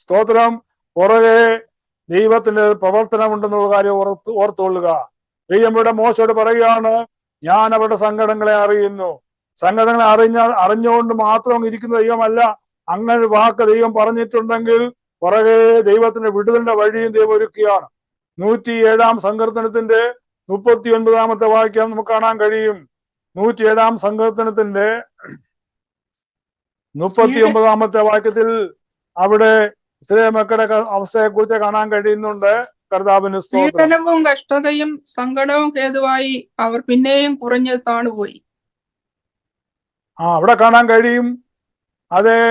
സ്തോത്രം പുറകെ ദൈവത്തിന്റെ പ്രവർത്തനമുണ്ടെന്നുള്ള കാര്യം ഓർത്തുകൊള്ളുക. ദൈവം ഇവിടെ മോശയോട് പറയുകയാണ്, ഞാൻ അവരുടെ സങ്കടങ്ങളെ അറിയുന്നു. സങ്കടങ്ങളെ അറിഞ്ഞുകൊണ്ട് മാത്രം ഇരിക്കുന്ന ദൈവമല്ല. അങ്ങനെ വാക്ക് ദൈവം പറഞ്ഞിട്ടുണ്ടെങ്കിൽ പുറകെ ദൈവത്തിന്റെ വിടുതലിന്റെ വഴിയും ദൈവം ഒരുക്കുകയാണ്. 107 സങ്കീർത്തനത്തിന്റെ 39 വാക്യം നമുക്ക് കാണാൻ കഴിയും. 107 സങ്കീർത്തനത്തിന്റെ 39 വാക്യത്തിൽ അവിടെ ഇസ്രായേൽ മക്കളുടെ അവസ്ഥയെ കുറിച്ച് കാണാൻ കഴിയുന്നുണ്ട്. കർത്താവിന് സ്തോത്രം. പീഡനവും കഷ്ടതയും സങ്കടവും ഹേതുവായി അവർ പിന്നെയും കുറഞ്ഞ് താണുപോയി. അവിടെ കാണാൻ കഴിയും, അതെ,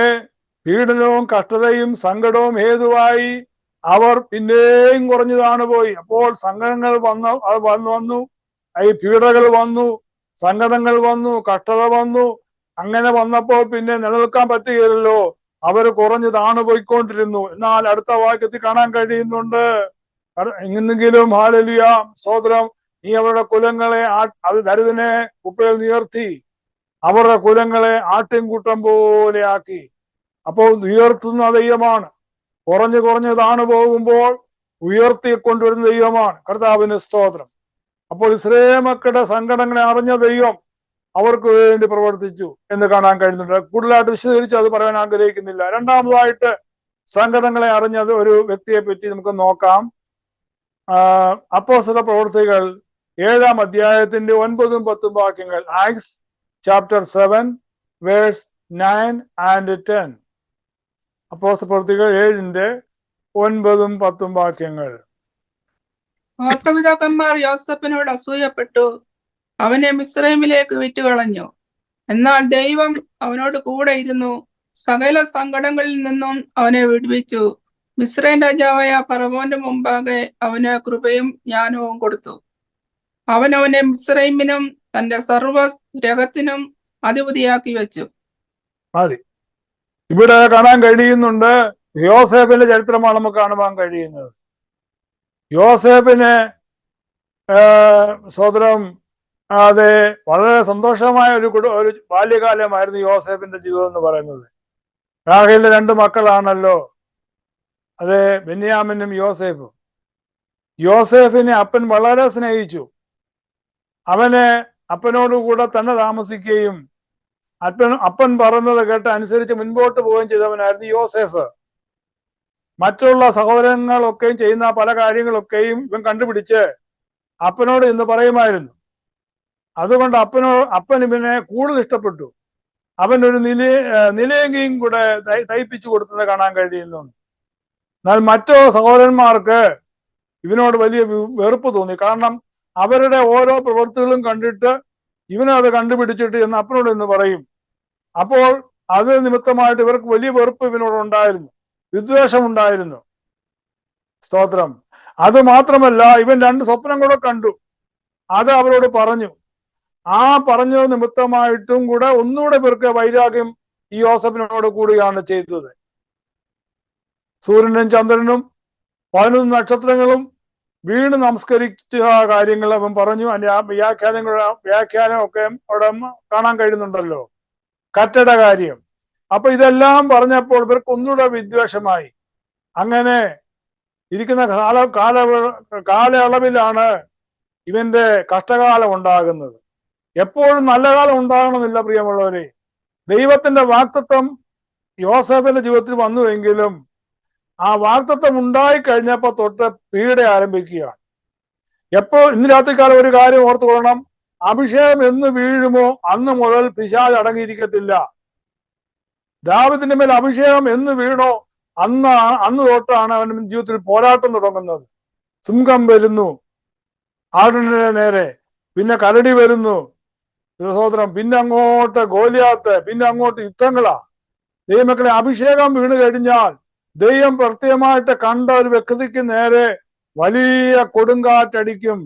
പീഡനവും കഷ്ടതയും സങ്കടവും ഹേതുവായി അവർ പിന്നെയും കുറഞ്ഞു താണുപോയി. അപ്പോൾ സങ്കടങ്ങൾ വന്നു, ഈ പീഡകൾ വന്നു, സങ്കടങ്ങൾ വന്നു, കഷ്ടത വന്നു. അങ്ങനെ വന്നപ്പോൾ പിന്നെ നിലനിൽക്കാൻ പറ്റുകയില്ലല്ലോ, അവർ കുറഞ്ഞു താണുപോയിക്കൊണ്ടിരുന്നു. എന്നാൽ അടുത്ത വാക്യത്തിൽ കാണാൻ കഴിയുന്നുണ്ട്, എങ്ങനെങ്കിലും ഹല്ലേലൂയ സ്തോത്രം, നീ അവരുടെ കുലങ്ങളെ അത് ദരിദ്രനെ കുപ്പയിൽ ഉയർത്തി അവരുടെ കുലങ്ങളെ ആട്ടിൻകൂട്ടം പോലെ ആക്കി. അപ്പോൾ ഉയർത്തുന്ന ദൈവമാണ്. കുറഞ്ഞു താണു പോകുമ്പോൾ ഉയർത്തി കൊണ്ടുവരുന്ന ദൈവമാണ്. കർത്താവിന് സ്തോത്രം. അപ്പോൾ ഇസ്രായേൽ മക്കളുടെ സങ്കടങ്ങളെ അറിഞ്ഞ ദൈവം അവർക്ക് വേണ്ടി പ്രവർത്തിച്ചു എന്ന് കാണാൻ കഴിയുന്നുണ്ട്. കൂടുതലായിട്ട് വിശദീകരിച്ച് അത് പറയാൻ ആഗ്രഹിക്കുന്നില്ല. രണ്ടാമതായിട്ട് സങ്കടങ്ങളെ അറിഞ്ഞത് ഒരു വ്യക്തിയെ പറ്റി നമുക്ക് നോക്കാം. അപ്പോസ്തല പ്രവൃത്തികൾ 7 അധ്യായത്തിന്റെ 9 ഉം 10 വാക്യങ്ങൾ. Acts chapter 7 verse 9 and 10. അപ്പോസ്തല പ്രവൃത്തികൾ 7 9 ഉം 10 വാക്യങ്ങൾ. ഗോത്രപിതാക്കന്മാർ യോസഫിനോട് അസൂയപ്പെട്ടു അവനെ മിസ്രൈമിലേക്ക് വിറ്റുകളഞ്ഞു. എന്നാൽ ദൈവം അവനോട് കൂടെ ഇരുന്നു, സകല സങ്കടങ്ങളിൽ നിന്നും അവനെ വിടുവിച്ചു. മിസ്രൈം രാജാവായ ഫറവോന്റെ മുമ്പാകെ അവന് കൃപയും ജ്ഞാനവും കൊടുത്തു. അവനെ മിസ്രൈമിനും തന്റെ സർവ്വ ഗ്രഹത്തിനും അധിപതിയാക്കി വെച്ചു. മതി. ഇവിടെ കാണാൻ കഴിയുന്നുണ്ട്, യോസേഫിന്റെ ചരിത്രമാണ് നമുക്ക് കാണുവാൻ കഴിയുന്നത്. യോസേഫിന് സോദരം അതെ വളരെ സന്തോഷമായ ഒരു ബാല്യകാലമായിരുന്നു യോസേഫിന്റെ ജീവിതം എന്ന് പറയുന്നത്. റാഹേലിന്റെ 2 മക്കളാണല്ലോ, അതെ, ബെന്യാമിനും യോസേഫും. യോസേഫിനെ അപ്പൻ വളരെ സ്നേഹിച്ചു. അവന് അപ്പനോടുകൂടെ തന്നെ താമസിക്കുകയും അപ്പൻ പറയുന്നത് കേട്ട് അനുസരിച്ച് മുൻപോട്ട് പോവുകയും ചെയ്തവനായിരുന്നു യോസേഫ്. മറ്റുള്ള സഹോദരങ്ങളൊക്കെയും ചെയ്യുന്ന പല കാര്യങ്ങളൊക്കെയും ഇവൻ കണ്ടുപിടിച്ച് അപ്പനോട് ഇന്ന് പറയുമായിരുന്നു. അതുകൊണ്ട് അപ്പൻ ഇവനെ കൂടുതൽ ഇഷ്ടപ്പെട്ടു. അവൻ ഒരു നിലയെങ്കിലും കൂടെ തയ്പ്പിച്ചു കൊടുത്തത് കാണാൻ കഴിയുന്നുണ്ട്. എന്നാൽ മറ്റു സഹോദരന്മാർക്ക് ഇവനോട് വലിയ വെറുപ്പ് തോന്നി. കാരണം അവരുടെ ഓരോ പ്രവൃത്തികളും കണ്ടിട്ട് ഇവനത് കണ്ടുപിടിച്ചിട്ട് എന്ന് അപ്പനോട് ഇന്ന് പറയും. അപ്പോൾ അത് നിമിത്തമായിട്ട് ഇവർക്ക് വലിയ വെറുപ്പ് ഇവനോട് ഉണ്ടായിരുന്നു, വിദ്വേഷം ഉണ്ടായിരുന്നു. സ്തോത്രം. അത് മാത്രമല്ല, ഇവൻ 2 സ്വപ്നം കൂടെ കണ്ടു. അത് അവരോട് പറഞ്ഞു. ആ പറഞ്ഞ നിമിത്തമായിട്ടും കൂടെ ഒന്നുകൂടെ പേർക്ക് വൈരാഗ്യം ഈ യോസഫിനോട് കൂടിയാണ് ചെയ്തത്. സൂര്യനും ചന്ദ്രനും 11 നക്ഷത്രങ്ങളും വീണ് നമസ്കരിച്ച കാര്യങ്ങൾ അവൻ പറഞ്ഞു. അതിന്റെ ആ വ്യാഖ്യാനമൊക്കെ അവിടെ കാണാൻ കഴിയുന്നുണ്ടല്ലോ, കറ്റയുടെ കാര്യം. അപ്പൊ ഇതെല്ലാം പറഞ്ഞപ്പോൾ ഇവർക്ക് ഒന്നുകൂടെ വിദ്വേഷമായി. അങ്ങനെ ഇരിക്കുന്ന കാലയളവിലാണ് ഇവന്റെ കഷ്ടകാലം ഉണ്ടാകുന്നത്. എപ്പോഴും നല്ല കാലം ഉണ്ടാകണമെന്നില്ല പ്രിയമുള്ളവരെ. ദൈവത്തിന്റെ വാഗ്ദത്തം യോസേഫിന്റെ ജീവിതത്തിൽ വന്നുവെങ്കിലും ആ വാഗ്ദത്തം ഉണ്ടായി കഴിഞ്ഞപ്പോ തൊട്ട് പീഡ ആരംഭിക്കുകയാണ്. ഇന്ന് രാത്രിക്കാലം ഒരു കാര്യം ഓർത്തു കൊള്ളണം. അഭിഷേകം എന്ന് വീഴുമോ അന്ന് മുതൽ പിശാച് അടങ്ങിയിരിക്കത്തില്ല. ദാവീദിന്റെ മേൽ അഭിഷേകം എന്ന് വീണോ അന്ന് തൊട്ടാണ് അവന്റെ ജീവിതത്തിൽ പോരാട്ടം തുടങ്ങുന്നത്. സിംഹം വരുന്നു ആടിന്റെ നേരെ, പിന്നെ കരടി വരുന്നു, സഹോദരം, പിന്നെ അങ്ങോട്ട് ഗോലിയാത്ത്, പിന്നെ അങ്ങോട്ട് യുദ്ധങ്ങളാ. ദൈവമക്കളെ, അഭിഷേകം വീണ് കഴിഞ്ഞാൽ ദൈവം പ്രത്യേകമായിട്ട് കണ്ട ഒരു വ്യക്തിക്ക് നേരെ വലിയ കൊടുങ്കാറ്റടിക്കും,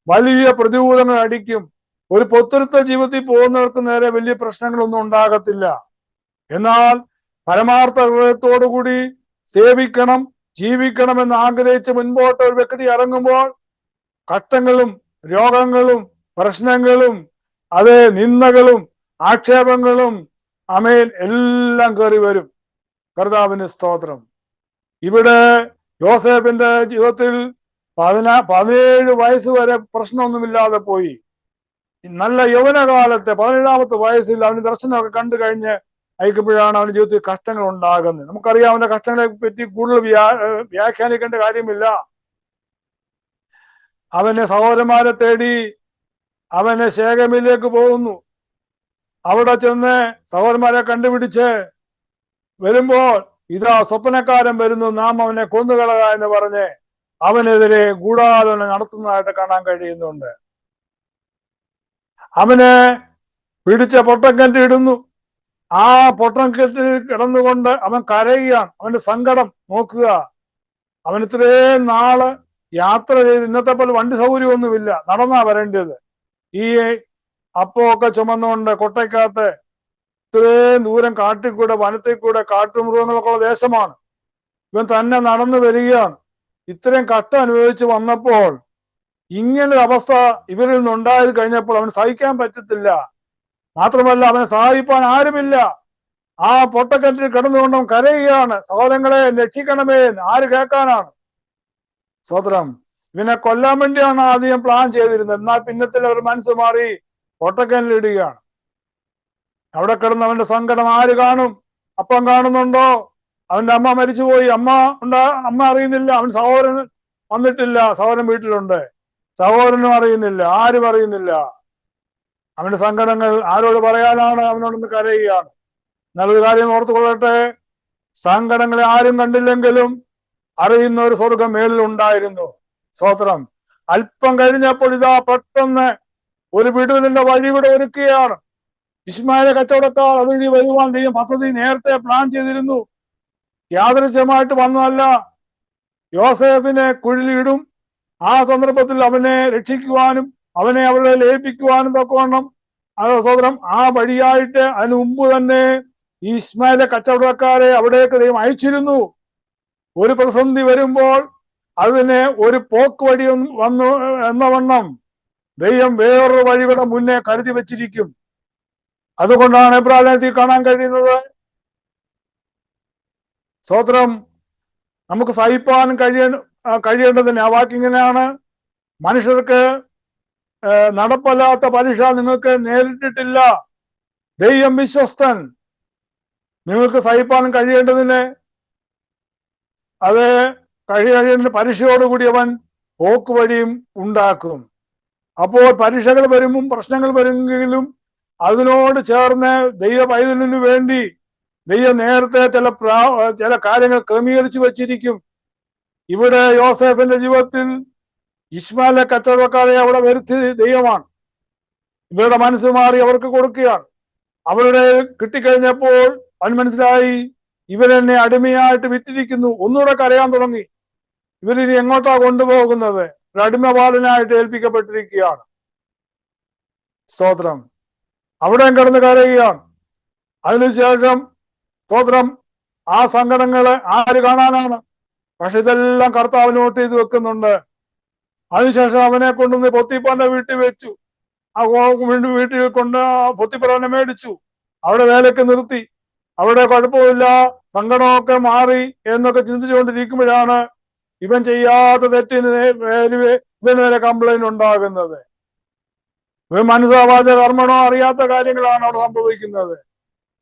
വലിയ പ്രതികൂലങ്ങൾ അടിക്കും. ഒരു പൊത്തുരുത്ത ജീവിതത്തിൽ പോകുന്നവർക്ക് നേരെ വലിയ പ്രശ്നങ്ങളൊന്നും ഉണ്ടാകത്തില്ല. എന്നാൽ പരമാർത്ഥ ഹൃദയത്തോടുകൂടി സേവിക്കണം, ജീവിക്കണം എന്ന് ആഗ്രഹിച്ച് മുൻപോട്ട് ഒരു വ്യക്തി ഇറങ്ങുമ്പോൾ കഷ്ടങ്ങളും രോഗങ്ങളും പ്രശ്നങ്ങളും നിന്ദകളും ആക്ഷേപങ്ങളും എല്ലാം കയറി വരും. കർത്താവിന് സ്തോത്രം. ഇവിടെ യോസേഫിന്റെ ജീവിതത്തിൽ 17 വയസ്സ് വരെ പ്രശ്നമൊന്നുമില്ലാതെ പോയി. നല്ല യൗവനകാലത്തെ 17ാമത്തെ വയസ്സിൽ അവന് ദർശനമൊക്കെ കണ്ടു കഴിഞ്ഞ് അയക്കുമ്പോഴാണ് അവന്റെ ജീവിതത്തിൽ കഷ്ടങ്ങൾ ഉണ്ടാകുന്നത്. നമുക്കറിയാം, അവന്റെ കഷ്ടങ്ങളെ പറ്റി കൂടുതൽ വ്യാഖ്യാനിക്കേണ്ട കാര്യമില്ല. അവന്റെ സഹോദരന്മാരെ തേടി അവന് ശേഖമിലേക്ക് പോകുന്നു. അവിടെ ചെന്ന് സഹോദരന്മാരെ കണ്ടുപിടിച്ച് വരുമ്പോൾ ഇതാ സ്വപ്നക്കാരൻ വരുന്നു, നാം അവനെ കൊന്നുകളക എന്ന് പറഞ്ഞ് അവനെതിരെ ഗൂഢാലോചന നടത്തുന്നതായിട്ട് കാണാൻ കഴിയുന്നുണ്ട്. അവനെ പിടിച്ച പൊട്ടക്കെട്ട് ഇടുന്നു. ആ പൊട്ടക്കെട്ടിൽ കിടന്നുകൊണ്ട് അവൻ കരയുകയാണ്. അവന്റെ സങ്കടം നോക്കുക. അവൻ ഇത്രയും നാള് യാത്ര ചെയ്ത്, ഇന്നത്തെ പോലെ വണ്ടി സൗകര്യമൊന്നുമില്ല, നടന്നാ വരേണ്ടത്. ഈ അപ്പമൊക്കെ ചുമന്നുകൊണ്ട് കൊട്ടയ്ക്കകത്ത് ഇത്രയും ദൂരം കാട്ടിൽ വനത്തിൽ കൂടെ കാട്ടുമൃഗങ്ങളൊക്കെ ഉള്ള ദേശമാണ്. ഇവൻ തന്നെ നടന്നു വരികയാണ്. ഇത്രയും കഷ്ടം അനുഭവിച്ച് വന്നപ്പോൾ ഇങ്ങനൊരു അവസ്ഥ ഇവരിൽ നിന്നുണ്ടായത് കഴിഞ്ഞപ്പോൾ അവന് സഹിക്കാൻ പറ്റത്തില്ല. മാത്രമല്ല, അവനെ സഹായിപ്പാൻ ആരുമില്ല. ആ പൊട്ടക്കെട്ടിൽ കിടന്നുകൊണ്ട് അവൻ കരയുകയാണ്, സഹോദരങ്ങളെ രക്ഷിക്കണമേ. ആര് കേൾക്കാനാണ്? സ്വതന്ത്രം. ഇവനെ കൊല്ലാൻ വേണ്ടിയാണ് ആദ്യം പ്ലാൻ ചെയ്തിരുന്നത്. എന്നാൽ പിന്നത്തിൽ അവർ മനസ്സ് മാറി പൊട്ടക്കനിലിടുകയാണ്. അവിടെ കിടന്ന് അവന്റെ സങ്കടം ആര് കാണും? അപ്പം കാണുന്നുണ്ടോ? അവന്റെ അമ്മ മരിച്ചുപോയി, അമ്മ അറിയുന്നില്ല. അവൻ സഹോദരൻ വന്നിട്ടില്ല, സഹോദരൻ വീട്ടിലുണ്ട്, സഹോദരനും അറിയുന്നില്ല, ആരും അറിയുന്നില്ല. അവന്റെ സങ്കടങ്ങൾ ആരോട് പറയാനാണ്? അവനോടൊന്ന് കരയുകയാണ്. നല്ലൊരു കാര്യം ഓർത്തുകൊള്ളട്ടെ, സങ്കടങ്ങളെ ആരും കണ്ടില്ലെങ്കിലും അറിയുന്ന ഒരു സ്വർഗം മേലിൽ ഉണ്ടായിരുന്നു. സ്തോത്രം. അല്പം കഴിഞ്ഞപ്പോൾ ഇതാ പെട്ടെന്ന് ഒരു വിടുതലിന്റെ വഴി ഇവിടെ ഒരുക്കുകയാണ്. ഇസ്മായിലെ കച്ചവടക്കാർ അതുവഴി വരുവാൻ ദൈവം പദ്ധതി നേരത്തെ പ്ലാൻ ചെയ്തിരുന്നു. യാദൃശ്യമായിട്ട് വന്നതല്ല. യോസേഫിനെ കുഴിലിടും. ആ സന്ദർഭത്തിൽ അവനെ രക്ഷിക്കുവാനും അവനെ അവരെ ലയിപ്പിക്കുവാനും തൊക്കവണ്ണം സഹോദരം ആ വഴിയായിട്ട് അതിന് മുമ്പ് തന്നെ ഈ ഇസ്മായിലെ കച്ചവടക്കാരെ അവിടേക്ക് ദൈവം അയച്ചിരുന്നു. ഒരു പ്രതിസന്ധി വരുമ്പോൾ അതിന് ഒരു പോക്ക് വഴി വന്നു എന്നവണ്ണം ദൈവം വേറൊരു വഴിയുടെ മുന്നേ കരുതി വെച്ചിരിക്കും. അതുകൊണ്ടാണ് എബ്രായത്തിൽ കാണാൻ കഴിയുന്നത്. സ്തോത്രം. നമുക്ക് സഹിപ്പാൻ കഴിയേണ്ടതിന് ആ വാക്കിങ്ങനെയാണ്: മനുഷ്യർക്ക് നടപ്പല്ലാത്ത പരീക്ഷ നിങ്ങൾക്ക് നേരിട്ടിട്ടില്ല. ദൈവം വിശ്വസ്തൻ. നിങ്ങൾക്ക് സഹിപ്പാൻ കഴിയേണ്ടതിന് അത് കഴിയേണ്ടതിന് പരീക്ഷയോടുകൂടി അവൻ പോക്കുവഴിയും ഉണ്ടാക്കും. അപ്പോൾ പരീക്ഷകൾ വരുമ്പം, പ്രശ്നങ്ങൾ വരുമെങ്കിലും അതിനോട് ചേർന്ന് ദൈവ പൈതലിനു വേണ്ടി ദൈവം നേരത്തെ ചില കാര്യങ്ങൾ ക്രമീകരിച്ചു വച്ചിരിക്കും. ഇവിടെ യോസേഫിന്റെ ജീവിതത്തിൽ ഇശ്മായിലെ കച്ചവടക്കാരെ അവിടെ വരുത്തി ദൈവമാണ്. ഇവരുടെ മനസ്സ് മാറി അവർക്ക് കൊടുക്കുകയാണ്. അവരുടെ കിട്ടിക്കഴിഞ്ഞപ്പോൾ അവൻ മനസ്സിലായി, ഇവരെന്നെ അടിമയായിട്ട് വിറ്റിരിക്കുന്നു. ഒന്നുകൂടെ കരയാൻ തുടങ്ങി. ഇവരിനി എങ്ങോട്ടാ കൊണ്ടുപോകുന്നത്? ഒരു അടിമപാലനായിട്ട് ഏൽപ്പിക്കപ്പെട്ടിരിക്കുകയാണ്. സ്തോത്രം. അവിടെയും കിടന്ന് കരയുകയാണ്. അതിനുശേഷം സ്തോത്രം, ആ സങ്കടങ്ങളെ ആര് കാണാനാണ്? പക്ഷെ ഇതെല്ലാം കർത്താവ് നോട്ട് ചെയ്ത് വെക്കുന്നുണ്ട്. അതിനുശേഷം അവനെ കൊണ്ടുവന്ന് പൊത്തിപ്പാന്റെ വീട്ടിൽ വെച്ചു. ആ വീട്ടിൽ കൊണ്ട് പൊത്തിപ്പറവനെ മേടിച്ചു. അവിടെ വേലയ്ക്ക് നിർത്തി. അവിടെ കുഴപ്പമില്ല, സങ്കടമൊക്കെ മാറി എന്നൊക്കെ ചിന്തിച്ചുകൊണ്ടിരിക്കുമ്പോഴാണ് ഇവൻ ചെയ്യാത്ത തെറ്റിന് ഇവന് നേരെ കംപ്ലൈന്റ് ഉണ്ടാകുന്നത്. ഇവൻ മനസ്സാവാച കർമ്മണോ അറിയാത്ത കാര്യങ്ങളാണ് അവിടെ സംഭവിക്കുന്നത്.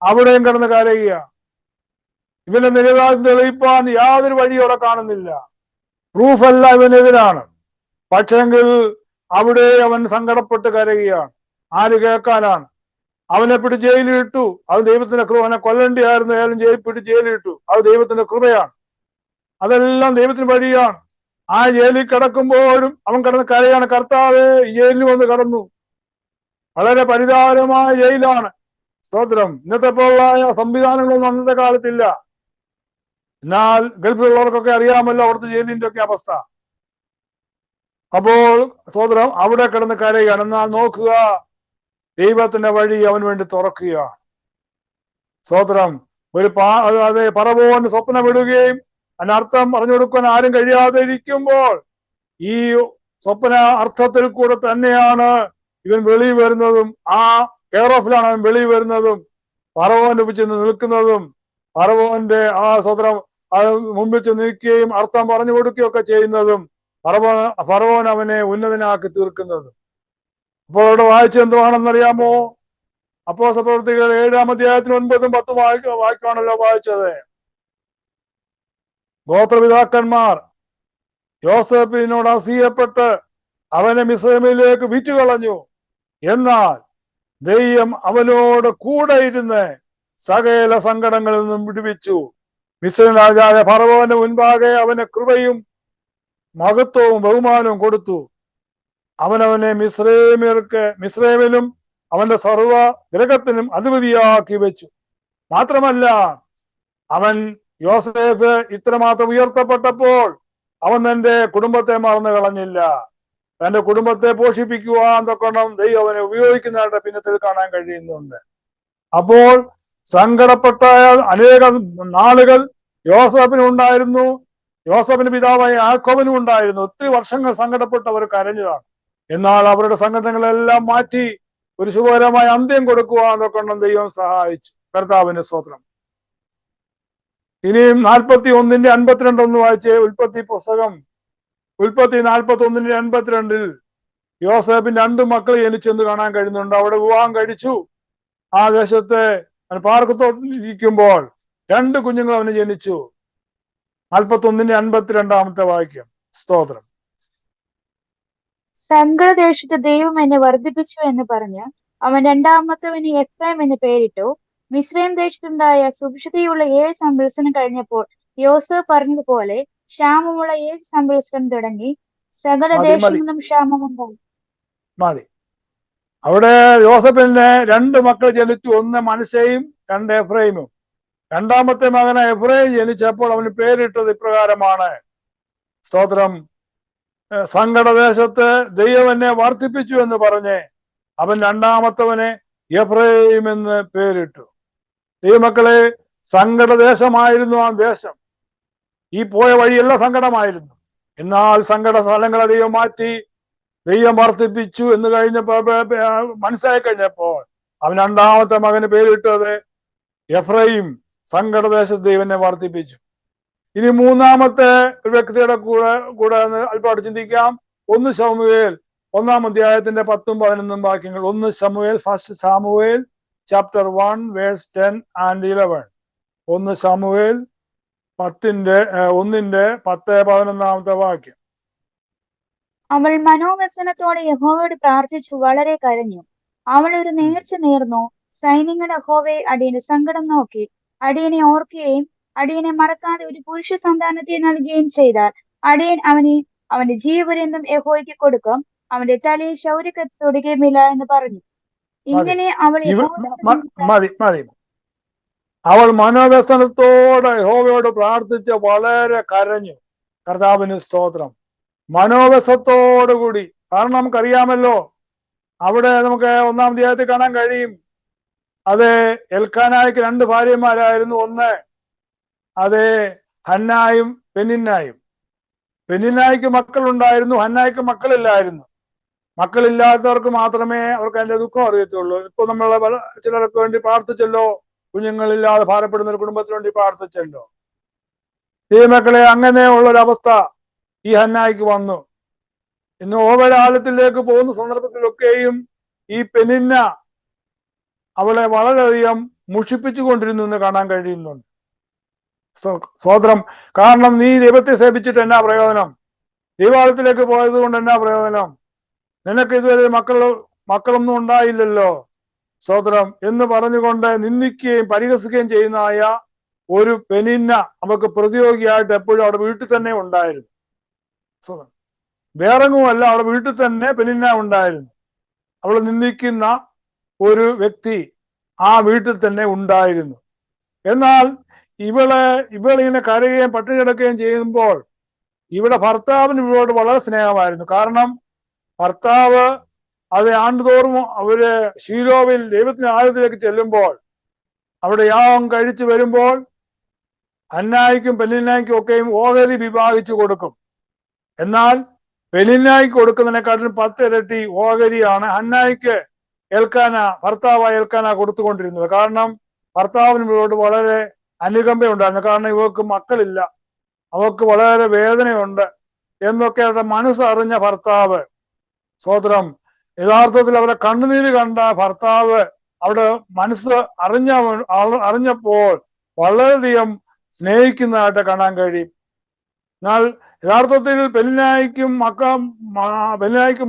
അവിടെയും കിടന്ന് കരയുക. ഇവന്റെ നിരപരാധം തെളിയിപ്പാൻ യാതൊരു വഴി അവിടെ കാണുന്നില്ല. പ്രൂഫല്ല ഇവനെതിരാണ്. പക്ഷെങ്കിൽ അവിടെ അവൻ സങ്കടപ്പെട്ട് കരയുകയാണ്. ആര് കേൾക്കാനാണ്? അവനെ പിടിച്ച് ജയിലിലിട്ടു. അത് ദൈവത്തിന്റെ കൃപ. അവനെ കൊല്ലണ്ടിയായിരുന്നു, അയാളും പിടിച്ച് ജയിലിലിട്ടു. അത് ദൈവത്തിന്റെ കൃപയാണ്. അതെല്ലാം ദൈവത്തിന് വഴിയാണ്. ആ ജയിലിൽ കിടക്കുമ്പോഴും അവൻ കിടന്ന് കരയാണ്, കർത്താവേ ഈ ജയിലിൽ വന്ന് കടന്നു. വളരെ പരിതാപകരമായ ജയിലാണ്. സ്തോത്രം. ഇന്നത്തെ പോലുള്ള സംവിധാനങ്ങളൊന്നും അന്നത്തെ കാലത്തില്ല. എന്നാൽ ഗൾഫിലുള്ളവർക്കൊക്കെ അറിയാമല്ലോ അവിടുത്തെ ജയിലിന്റെ ഒക്കെ അവസ്ഥ. അപ്പോൾ സ്തോത്രം, അവിടെ കിടന്ന് കരയുകയാണ്. എന്നാൽ നോക്കുക, ദൈവത്തിന്റെ വഴി അവന് വേണ്ടി തുറക്കുക. സ്തോത്രം. അതെ, പറവോന് സ്വപ്നമിടുകയും അതിനർത്ഥം പറഞ്ഞു കൊടുക്കാൻ ആരും കഴിയാതെ ഇരിക്കുമ്പോൾ ഈ സ്വപ്ന അർത്ഥത്തിൽ കൂടെ തന്നെയാണ് ഇവൻ വെളിയിൽ വരുന്നതും. ആ കെയർ ഓഫിലാണ് അവൻ വെളിയിൽ വരുന്നതും, പറവോന്റെ മുമ്പിൽ ചെന്ന് നിൽക്കുന്നതും. പറവോന്റെ ആ സ്വതന്ത്രം മുമ്പിൽ ചെന്ന് നിൽക്കുകയും അർത്ഥം പറഞ്ഞു കൊടുക്കുകയും ഒക്കെ ചെയ്യുന്നതും ഫറവോൻ അവനെ ഉന്നതനാക്കി തീർക്കുന്നതും. അപ്പോൾ അവിടെ വായിച്ചത് എന്തുവാണെന്നറിയാമോ? അപ്പോസ്തല പ്രവൃത്തികൾ 7-ാം അധ്യായത്തിന് 9-ഉം 10-ഉം വാക്യമാണല്ലോ വായിച്ചത്. ഗോത്രപിതാക്കന്മാർ യോസേഫിനോട് അസൂയപ്പെട്ട് അവനെ മിസ്രയീമിലേക്ക് വിറ്റുകളഞ്ഞു. എന്നാൽ ദൈവം അവനോട് കൂടെ ഇരുന്ന് സകല സങ്കടങ്ങളിൽ നിന്നും വിടുവിച്ചു. മിസ്രയീം രാജാവായ ഫറവോന്റെ മുൻപാകെ അവന് കൃപയും മഹത്വവും ബഹുമാനവും കൊടുത്തു. അവനവനെ മിസ്രയീമിലും അവന്റെ സർവ ഗ്രഹത്തിനും അധിപതിയാക്കി വെച്ചു. മാത്രമല്ല, അവൻ യോസേഫ് ഇത്രമാത്രം ഉയർത്തപ്പെട്ടപ്പോൾ അവൻ തന്റെ കുടുംബത്തെ മറന്നു കളഞ്ഞില്ല. തന്റെ കുടുംബത്തെ പോഷിപ്പിക്കുവാൻ തൊക്കണം ദൈവം അവനെ ഉപയോഗിക്കുന്നതായിട്ട് പിന്നത്തിൽ കാണാൻ കഴിയുന്നുണ്ട്. അപ്പോൾ സങ്കടപ്പെട്ട അനേക നാളുകൾ യോസേഫിനും ഉണ്ടായിരുന്നു. യോസേഫിന്റെ പിതാവായ യാക്കോബിനും ഉണ്ടായിരുന്നു. ഒത്തിരി വർഷങ്ങൾ സങ്കടപ്പെട്ട് അവർ കരഞ്ഞതാണ്. എന്നാൽ അവരുടെ സങ്കടങ്ങളെല്ലാം മാറ്റി ഒരു ശുഭകരമായ അന്ത്യം കൊടുക്കുവാൻ തൊക്കണം ദൈവം സഹായിച്ചു. കർത്താവിന്റെ സ്തോത്രം. ഇനിയും 41-52 ഒന്ന് വായിച്ചേ. ഉൽപ്പത്തി പുസ്തകം 41-42 യോസേഫിന്റെ 2 മക്കൾ ജനിച്ചെന്ന് കാണാൻ കഴിയുന്നുണ്ട്. അവിടെ വിവാഹം കഴിച്ചു. ആ ദേശത്തെ പാർക്കത്തോട്ടിരിക്കുമ്പോൾ 2 കുഞ്ഞുങ്ങൾ അവന് ജനിച്ചു. 41-52 വാക്യം. സ്തോത്രം. സങ്കടദേശത്ത് ദൈവം എന്നെ വർദ്ധിപ്പിച്ചു എന്ന് പറഞ്ഞ് അവൻ രണ്ടാമത്തവന് എഫ്രൈം എന്ന് പേരിട്ടു. മിസ്രൈം ദേശത്തുണ്ടായ സുഭിക്ഷതയുള്ള 7 സംവത്സരം കഴിഞ്ഞപ്പോൾ യോസേഫ് പറഞ്ഞതുപോലെ ക്ഷാമമുള്ള 7 സംവത്സരം തുടങ്ങി. സകല ദേശങ്ങളിലും ക്ഷാമമുണ്ടായി. മതി. അവിടെ യോസേഫിന് 2 മക്കൾ ജനിച്ചു. ഒന്ന് മനശ്ശെയും 2 എഫ്രൈമും. രണ്ടാമത്തെ മകന എഫ്രൈം ജനിച്ചപ്പോൾ അവന് പേരിട്ടത് ഇപ്രകാരമാണ്. സ്തോത്രം. സങ്കടദേശത്ത് ദൈവം എന്നെ വർദ്ധിപ്പിച്ചു എന്ന് പറഞ്ഞ് അവൻ രണ്ടാമത്തവനെ എഫ്രൈം എന്ന് പേരിട്ടു. ദൈവമക്കളെ, സങ്കടദേശമായിരുന്നു ആ ദേശം. ഈ പോയ വഴിയെല്ലാം സങ്കടമായിരുന്നു. എന്നാൽ സങ്കട സ്ഥലങ്ങളെ ദൈവം മാറ്റി ദൈവം വർദ്ധിപ്പിച്ചു എന്ന് മനസ്സിലായി കഴിഞ്ഞപ്പോൾ അവൻ രണ്ടാമത്തെ മകന് പേരിട്ടത് എഫ്രൈം. സങ്കടദേശത്ത് ദൈവനെ വർദ്ധിപ്പിച്ചു. ഇനി മൂന്നാമത്തെ ഒരു വ്യക്തിയുടെ കൂടെ അല്പം ചിന്തിക്കാം. 1 ശമൂവേൽ 1-ാം അധ്യായത്തിന്റെ 10-ഉം 11-ഉം വാക്യങ്ങൾ. 1 ശമൂവേൽ, first Samuel chapter 1 verse 10 and 11. 1 ശമൂവേൽ 1:10-11 വാക്യം. അവൾ മനോവ്യസനത്തോടെ യഹോവയോട് പ്രാർത്ഥിച്ചു വളരെ കരഞ്ഞു. അവൾ ഒരു നേർച്ച നേർന്നു. സൈന്യങ്ങളുടെ യഹോവേ, അടിയന്റെ സങ്കടം നോക്കി അടിയനെ ഓർക്കുകയും അടിയനെ മറക്കാതെ ഒരു പുരുഷ സന്താനത്തെ നൽകുകയും ചെയ്താൽ അടിയൻ അവന്റെ ജീവപര്യന്തം യഹോവയ്ക്ക് കൊടുക്കും. അവന്റെ തലയിൽ ശൗര്യക്കത്തി തൊടുകയുമില്ല എന്ന് പറഞ്ഞു. ഇങ്ങനെ അവൾ മതി. അവൾ മനോവ്യസനത്തോടെ യഹോവയോട് പ്രാർത്ഥിച്ച് വളരെ കരഞ്ഞു. കർത്താവിന് സ്തോത്രം. മനോവ്യസത്തോടുകൂടി. കാരണം നമുക്കറിയാമല്ലോ, അവിടെ നമുക്ക് 1-ാം അധ്യായത്തിൽ കാണാൻ കഴിയും. അത് എൽക്കാനായ്ക്ക് 2 ഭാര്യമാരായിരുന്നു. ഒന്ന് അത് ഹന്നായും പെനിന്നായും. പെനിന്നായ്ക്ക് മക്കളുണ്ടായിരുന്നു, ഹന്നായ്ക്ക് മക്കളില്ലായിരുന്നു. മക്കളില്ലാത്തവർക്ക് മാത്രമേ അവർക്ക് അതിന്റെ ദുഃഖം അറിയത്തുള്ളൂ. ഇപ്പൊ നമ്മൾ ചിലർക്ക് വേണ്ടി പ്രാർത്ഥിച്ചല്ലോ, കുഞ്ഞുങ്ങളില്ലാതെ ഭാരപ്പെടുന്ന ഒരു കുടുംബത്തിന് വേണ്ടി പ്രാർത്ഥിച്ചല്ലോ. ഈ മക്കളെ അങ്ങനെയുള്ളൊരവസ്ഥ ഈ ഹന്നായ്ക്ക് വന്നു. ഇന്ന് ഓവരാലത്തിലേക്ക് പോകുന്ന സന്ദർഭത്തിലൊക്കെയും ഈ പെനിന്ന അവളെ വളരെയധികം മുഷിപ്പിച്ചുകൊണ്ടിരുന്നു എന്ന് കാണാൻ കഴിയുന്നുണ്ട്. സ്വതന്ത്രം. കാരണം നീ ദൈവത്തെ സേവിച്ചിട്ട് എന്നാ പ്രയോജനം? ദൈവാലയത്തിലേക്ക് പോയത് കൊണ്ട് എന്നാ പ്രയോജനം? നിനക്ക് ഇതുവരെ മക്കളൊന്നും ഉണ്ടായില്ലല്ലോ. സ്വതന്ത്രം എന്ന് പറഞ്ഞുകൊണ്ട് നിന്ദിക്കുകയും പരിഹസിക്കുകയും ചെയ്യുന്നതായ ഒരു പെനിന്ന അവർക്ക് പ്രതിയോഗിയായിട്ട് എപ്പോഴും അവിടെ വീട്ടിൽ തന്നെ ഉണ്ടായിരുന്നു. വേറെങ്ങുമല്ല, അവിടെ വീട്ടിൽ തന്നെ പെനിന്ന ഉണ്ടായിരുന്നു. അവൾ നിന്ദിക്കുന്ന ഒരു വ്യക്തി ആ വീട്ടിൽ തന്നെ ഉണ്ടായിരുന്നു. എന്നാൽ ഇവളിങ്ങനെ കരയുകയും പട്ടിണി കിടക്കുകയും ചെയ്യുമ്പോൾ ഇവിടെ ഭർത്താവിന് ഇവളോട് വളരെ സ്നേഹമായിരുന്നു. കാരണം ഭർത്താവ് അത് ആണ്ടുതോറും അവര് ശീലോവിൽ ദൈവത്തിന്റെ ആലയത്തിലേക്ക് ചെല്ലുമ്പോൾ അവിടെ യാഗം കഴിച്ചു വരുമ്പോൾ ഹന്നായ്ക്കും പെനിന്നായ്ക്കും ഒക്കെയും ഓഹരി വിഭാഗിച്ചു കൊടുക്കും. എന്നാൽ പെനിന്നായ്ക്ക് കൊടുക്കുന്നതിനെക്കാട്ടിലും 10 ഇരട്ടി ഓഹരിയാണ് ഹന്നായ്ക്ക് ഭർത്താവായ എൽക്കാന കൊടുത്തുകൊണ്ടിരുന്നത്. കാരണം ഭർത്താവിന് ഇവരോട് വളരെ അനുകമ്പയുണ്ടായിരുന്നു. കാരണം ഇവർക്ക് മക്കളില്ല, അവർക്ക് വളരെ വേദനയുണ്ട് എന്നൊക്കെ അവരുടെ മനസ്സറിഞ്ഞ ഭർത്താവ്, സ്വതന്ത്രം, യഥാർത്ഥത്തിൽ അവരെ കണ്ണുനീര് കണ്ട ഭർത്താവ് അവിടെ മനസ്സ് അറിഞ്ഞപ്പോൾ വളരെയധികം സ്നേഹിക്കുന്നതായിട്ട് കാണാൻ കഴിയും. എന്നാൽ യഥാർത്ഥത്തിൽ പെനിന്നായ്ക്ക്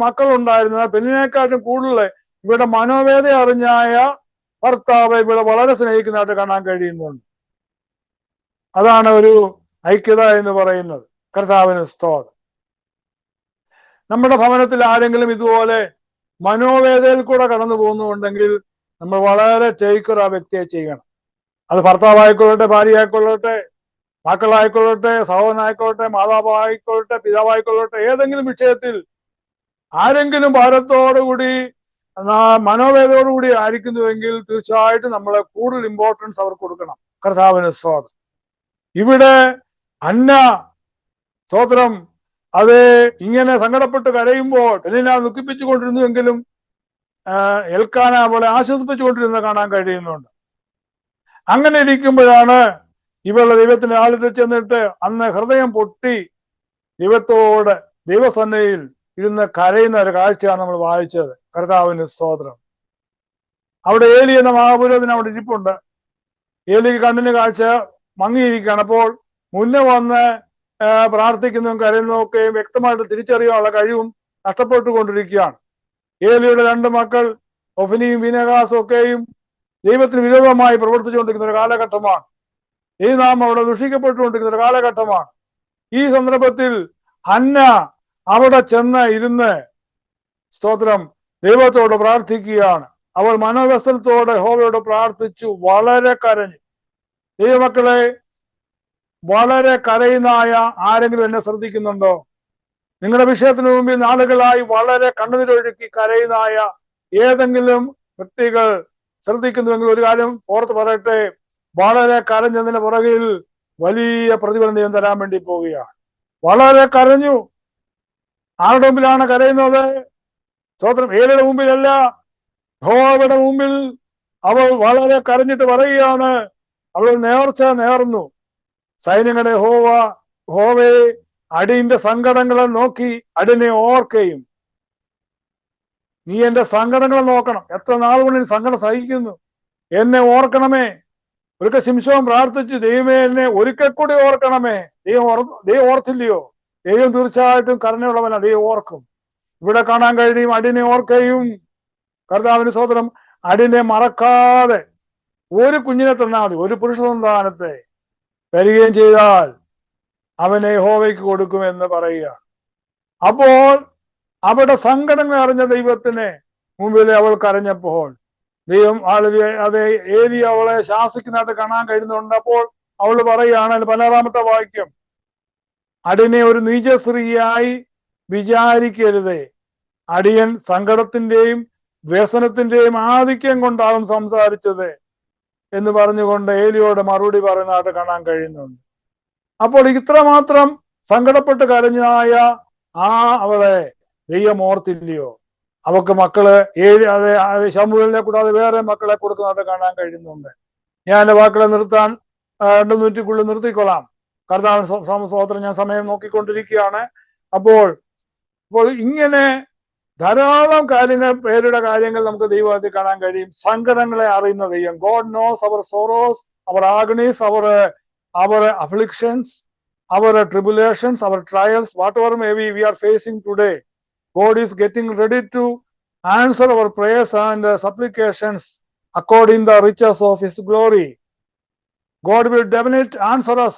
മക്കളുണ്ടായിരുന്നു. പെനിന്നയെക്കാട്ടും കൂടുതൽ ഇവിടെ മനോവേദന അറിഞ്ഞായ ഭർത്താവ് ഇവിടെ വളരെ സ്നേഹിക്കുന്നതായിട്ട് കാണാൻ കഴിയുന്നുണ്ട്. അതാണ് ഒരു ഐക്യത എന്ന് പറയുന്നത്. കർത്താവിന് സ്തോത്രം. നമ്മുടെ ഭവനത്തിൽ ആരെങ്കിലും ഇതുപോലെ മനോവേദനയിൽ കൂടെ കടന്നു പോകുന്നുണ്ടെങ്കിൽ നമ്മൾ വളരെ ടേക്കർ ആ വ്യക്തിയെ ചെയ്യണം. അത് ഭർത്താവായിക്കൊള്ളട്ടെ, ഭാര്യ ആയിക്കൊള്ളട്ടെ, മക്കളായിക്കൊള്ളട്ടെ, സഹോദരനായിക്കൊള്ളട്ടെ, മാതാവായിക്കൊള്ളട്ടെ, പിതാവായിക്കൊള്ളട്ടെ, ഏതെങ്കിലും വിഷയത്തിൽ ആരെങ്കിലും ഭാരത്തോടുകൂടി മനോവേദനയോടുകൂടി ആയിരിക്കുന്നുവെങ്കിൽ തീർച്ചയായിട്ടും നമ്മളെ കൂടുതൽ ഇമ്പോർട്ടൻസ് അവർക്ക് കൊടുക്കണം. കർത്താവിന് സ്തോത്രം. ഇവിടെ ഹന്ന സ്തോത്രം അത് ഇങ്ങനെ സങ്കടപ്പെട്ട് കരയുമ്പോൾ പെനിന്ന ദുഃഖിപ്പിച്ചുകൊണ്ടിരുന്നുവെങ്കിലും എൽക്കാന അവളെ ആശ്വസിപ്പിച്ചുകൊണ്ടിരുന്നത് കാണാൻ കഴിയുന്നുണ്ട്. അങ്ങനെ ഇരിക്കുമ്പോഴാണ് ഇവളുടെ ദൈവത്തിന്റെ ആലയത്തിൽ ചെന്നിട്ട് അന്ന് ഹൃദയം പൊട്ടി ദൈവത്തോട് ദൈവസന്നയിൽ ഇരുന്ന് കരയുന്ന ഒരു കാഴ്ചയാണ് നമ്മൾ വായിച്ചത്. കർത്താവിന് സ്തോത്രം. അവിടെ ഏലി എന്ന മഹാപുരോഹിതൻ അവിടെ ഇരിപ്പുണ്ട്. ഏലിക്ക് കണ്ണിന് കാഴ്ച മങ്ങിയിരിക്കുകയാണ്. അപ്പോൾ മുന്നേ വന്ന് പ്രാർത്ഥിക്കുന്നതും കരയുന്നതും ഒക്കെയും വ്യക്തമായിട്ട് തിരിച്ചറിയാനുള്ള കഴിവും നഷ്ടപ്പെട്ടുകൊണ്ടിരിക്കുകയാണ്. ഏലിയുടെ 2 മക്കൾ ഒഫ്നിയും ഫീനെഹാസും ഒക്കെയും ദൈവത്തിന് വിരോധമായി പ്രവർത്തിച്ചുകൊണ്ടിരിക്കുന്ന ഒരു കാലഘട്ടമാണ്. ഈ നാം അവിടെ ദുഷിക്കപ്പെട്ടുകൊണ്ടിരിക്കുന്ന ഒരു കാലഘട്ടമാണ്. ഈ സന്ദർഭത്തിൽ ഹന്ന അവിടെ ചെന്ന് ഇരുന്ന് സ്തോത്രം ദൈവത്തോട് പ്രാർത്ഥിക്കുകയാണ്. അവൾ മനോവ്യസനത്തോടെ യഹോവയോട് പ്രാർത്ഥിച്ചു വളരെ കരഞ്ഞു. ദൈവമക്കളെ, വളരെ കരയുന്നായ ആരെങ്കിലും എന്നെ ശ്രദ്ധിക്കുന്നുണ്ടോ? നിങ്ങളുടെ വിഷയത്തിന് മുമ്പിൽ നാളുകളായി വളരെ കണ്ണുനീരൊഴുക്കി കരയുന്നായ ഏതെങ്കിലും വ്യക്തികൾ ശ്രദ്ധിക്കുന്നുവെങ്കിൽ ഒരു കാര്യം ഓർത്ത് പറയട്ടെ, വളരെ കരഞ്ഞതിന് പുറകിൽ വലിയ പ്രതിഫലം ദൈവം തരാൻ വേണ്ടി പോവുകയാണ്. വളരെ കരഞ്ഞു. ആരുടെ മുമ്പിലാണ് കരയുന്നത്? സ്തോത്രം, ഏലിയുടെ മുമ്പിലല്ല, യഹോവയുടെ മുമ്പിൽ അവൾ വളരെ കരഞ്ഞിട്ട് പറയുകയാണ്. അവൾ നേർന്നു. സൈന്യങ്ങളുടെ യഹോവേ, അടിയന്റെ സങ്കടങ്ങളെ നോക്കി അടിയനെ ഓർക്കുകയും. നീ എന്റെ സങ്കടങ്ങളെ നോക്കണം. എത്ര നാൾ കൊണ്ട് സങ്കടം സഹിക്കുന്നു. എന്നെ ഓർക്കണമേ. ഒരിക്കൽ ശിംശോൻ പ്രാർത്ഥിച്ചു, ദൈവമേ എന്നെ ഒരിക്കൽ കൂടി ഓർക്കണമേ. ദൈവം ഓർത്തില്ലയോ? ദൈവം തീർച്ചയായിട്ടും കരുണയുള്ളവനാ, ദൈവം ഓർക്കും. ഇവിടെ കാണാൻ കഴിയും, അടിനെ ഓർക്കുകയും, കർത്താവിന് സ്തോത്രം, അടിനെ മറക്കാതെ ഒരു കുഞ്ഞിനെ തന്നാൽ മതി, ഒരു പുരുഷ സന്താനത്തെ തരികയും ചെയ്താൽ അവനെ യഹോവയ്ക്ക് കൊടുക്കുമെന്ന് പറയുക. അപ്പോൾ അവിടെ സങ്കടങ്ങൾ അറിഞ്ഞ ദൈവത്തിന് മുമ്പിൽ അവൾ കരഞ്ഞപ്പോൾ ദൈവം അത് ഏലി അവളെ ശാസിക്കുന്നതായിട്ട് കാണാൻ കഴിയുന്നുണ്ട്. അപ്പോൾ അവൾ പറയുകയാണ്, 16-ാമത്തെ വാക്യം, അടിനെ ഒരു നീചസ്ത്രീയായി വിചാരിക്കരുതേ, അടിയൻ സങ്കടത്തിന്റെയും വ്യസനത്തിന്റെയും ആധിക്യം കൊണ്ടാകും സംസാരിച്ചത് എന്ന് പറഞ്ഞുകൊണ്ട് ഏലിയോട് മറുപടി പറയുന്നതായിട്ട് കാണാൻ കഴിയുന്നുണ്ട്. അപ്പോൾ ഇത്രമാത്രം സങ്കടപ്പെട്ട് കരഞ്ഞായ അവളെ ദൈവം ഓർത്തില്ലയോ? അവക്ക് മക്കള് ശമൂവേലിനെ കൂടാതെ വേറെ മക്കളെ കൊടുക്കുന്നതായിട്ട് കാണാൻ കഴിയുന്നുണ്ട്. ഞാൻ എൻ്റെ വാക്കുകളെ നിർത്താൻ 2 മിനിറ്റിനുള്ളിൽ നിർത്തിക്കൊള്ളാം. കർത്താവിന് സ്തോത്രം, ഞാൻ സമയം നോക്കിക്കൊണ്ടിരിക്കുകയാണ്. അപ്പോൾ ഇങ്ങനെ ധാരാളം പേരുടെ കാര്യങ്ങൾ നമുക്ക് ദൈവത്തിൽ കാണാൻ കഴിയും. സങ്കടങ്ങളെ അറിയുന്ന ദൈവം. God knows our sorrows, our agonies, our afflictions, our tribulations, our trials, whatever maybe we are facing today. God is getting ready to answer our prayers and supplications according to the riches of His glory. God will definitely answer us.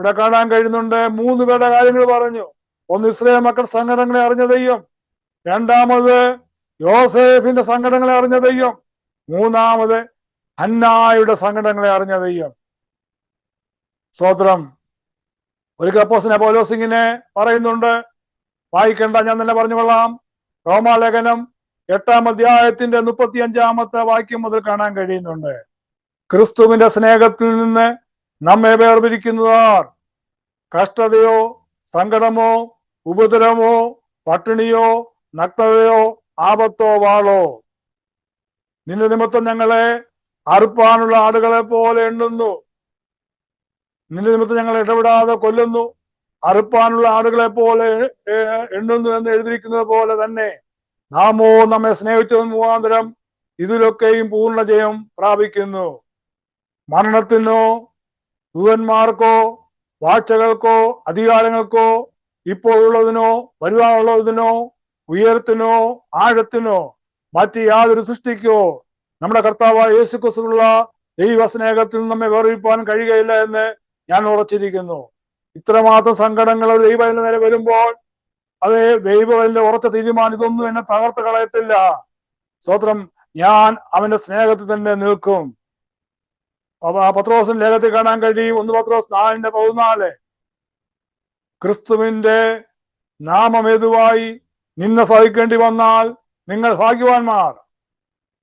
ഇവിടെ കാണാൻ കഴിയുന്നുണ്ട് 3 പേരുടെ കാര്യങ്ങൾ പറഞ്ഞു. ഒന്ന്, ഇസ്രായേൽ മക്കൾ സങ്കടങ്ങളെ അറിഞ്ഞ ദൈവം. 2ാമത് യോസേഫിന്റെ സങ്കടങ്ങളെ അറിഞ്ഞ ദൈവം. 3ാമത് ഹന്നായുടെ സങ്കടങ്ങളെ അറിഞ്ഞ ദൈവം. സ്തോത്രം. ഒരിക്കൽ അപ്പോസ്തലൻ പൗലോസ് ഇങ്ങനെ പറയുന്നുണ്ട്, വായിക്കേണ്ട, ഞാൻ തന്നെ പറഞ്ഞുകൊള്ളാം. റോമാലേഖനം 8-ാം അധ്യായത്തിന്റെ 35-ാമത്തെ വാക്യം മുതൽ കാണാൻ കഴിയുന്നുണ്ട്. ക്രിസ്തുവിന്റെ സ്നേഹത്തിൽ നിന്ന് നമ്മെ വേർപിരിക്കുന്നതാർ കഷ്ടതയോ സങ്കടമോ ഉപദ്രവമോ പട്ടിണിയോ നഗ്നതയോ ആപത്തോ വാളോ? നിന്റെ നിമിത്തം ഞങ്ങളെ അറുപ്പാനുള്ള ആടുകളെ പോലെ എണ്ണുന്നു. നിന്റെ നിമിത്തം ഞങ്ങൾ ഇടപെടാതെ കൊല്ലുന്നു, അറുപ്പാനുള്ള ആടുകളെ പോലെ എണ്ണുന്നു എന്ന് എഴുതിയിരിക്കുന്നത് പോലെ തന്നെ നാമോ നമ്മെ സ്നേഹിച്ചത് മുഖാന്തരം ഇതിലൊക്കെയും പൂർണ്ണ ജയം പ്രാപിക്കുന്നു. മരണത്തിനോ ദൂതന്മാർക്കോ വാഴ്ചകൾക്കോ അധികാരങ്ങൾക്കോ ഇപ്പോഴുള്ളതിനോ വരുവാനുള്ളതിനോ ഉയരത്തിനോ ആഴത്തിനോ മറ്റ് യാതൊരു സൃഷ്ടിക്കോ നമ്മുടെ കർത്താവായ യേശുക്രിസ്തുവിലുള്ള ദൈവസ്നേഹത്തിൽ നമ്മെ വേർപിരിപ്പാൻ കഴിയുകയില്ല എന്ന് ഞാൻ ഉറച്ചിരിക്കുന്നു. ഇത്രമാത്രം സങ്കടങ്ങൾ ദൈവത്തിന്റെ നേരെ വരുമ്പോൾ അതേ ദൈവത്തിന്റെ ഉറച്ച തീരുമാനം, ഇതൊന്നും എന്നെ തകർത്ത് കളയത്തില്ല. സ്തോത്രം. ഞാൻ അവന്റെ സ്നേഹത്തിൽ തന്നെ നിൽക്കും. പത്രോസിന്റെ ലേഖത്തിൽ കാണാൻ കഴിയും, 1 പത്രോസ് 4:14, ക്രിസ്തുവിന്റെ നാമമേതുവായി നിന്ന സഹിക്കേണ്ടി വന്നാൽ നിങ്ങൾ ഭാഗ്യവാന്മാർ.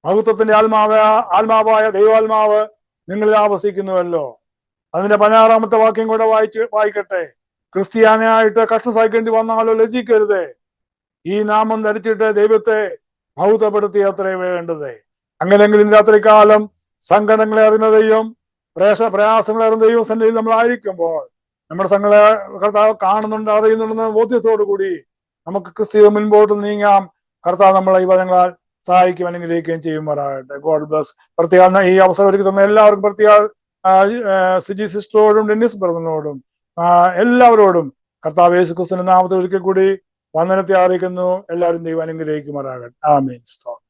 മഹത്വത്തിന്റെ ആത്മാവായ ദൈവാത്മാവ് നിങ്ങളിൽ ആവസിക്കുന്നുവല്ലോ. അതിന്റെ 16-ാമത്തെ വാക്യം കൂടെ വായിക്കട്ടെ. ക്രിസ്ത്യാനിയായിട്ട് കഷ്ടം സഹിക്കേണ്ടി വന്നാലോ ലജ്ജിക്കരുത്. ഈ നാമം ധരിച്ചിട്ട് ദൈവത്തെ മഹത്വപ്പെടുത്തി അത്രേ വേണ്ടത്. അങ്ങനെയെങ്കിൽ ഇന്ന് രാത്രികാലം സങ്കടങ്ങളെ അറിയുന്ന ദൈവം, പ്രയാസങ്ങളെ അറിയുന്ന ദൈവം സന്നിധിയിൽ നമ്മളായിരിക്കുമ്പോൾ നമ്മുടെ സങ്കട കർത്താവ് കാണുന്നുണ്ട്, അറിയുന്നുണ്ടെന്ന ബോധ്യത്തോടു കൂടി നമുക്ക് ക്രിസ്തു മുൻപോട്ട് നീങ്ങാം. കർത്താവ് നമ്മളെ ഈ വചനങ്ങളാൽ സഹായിക്കും, അനുഗ്രഹിക്കുകയും ചെയ്യുമാറാകട്ടെ. God bless. പ്രത്യേക ഈ അവസരം ഒരുക്കി തന്ന എല്ലാവർക്കും, പ്രത്യേക സിജി സിസ്റ്ററോടും ഡെന്നിസ് ബ്രദറിനോടും എല്ലാവരോടും കർത്താവ് യേശു ക്രിസ്തുവിന്റെ നാമത്തിൽ ഒരിക്കൽ കൂടി വന്ദനത്തെ അറിയിക്കുന്നു. എല്ലാവരും ദൈവം അനുഗ്രഹിക്കുമാറാകട്ടെ. ആമേൻ. സ്തോത്രം.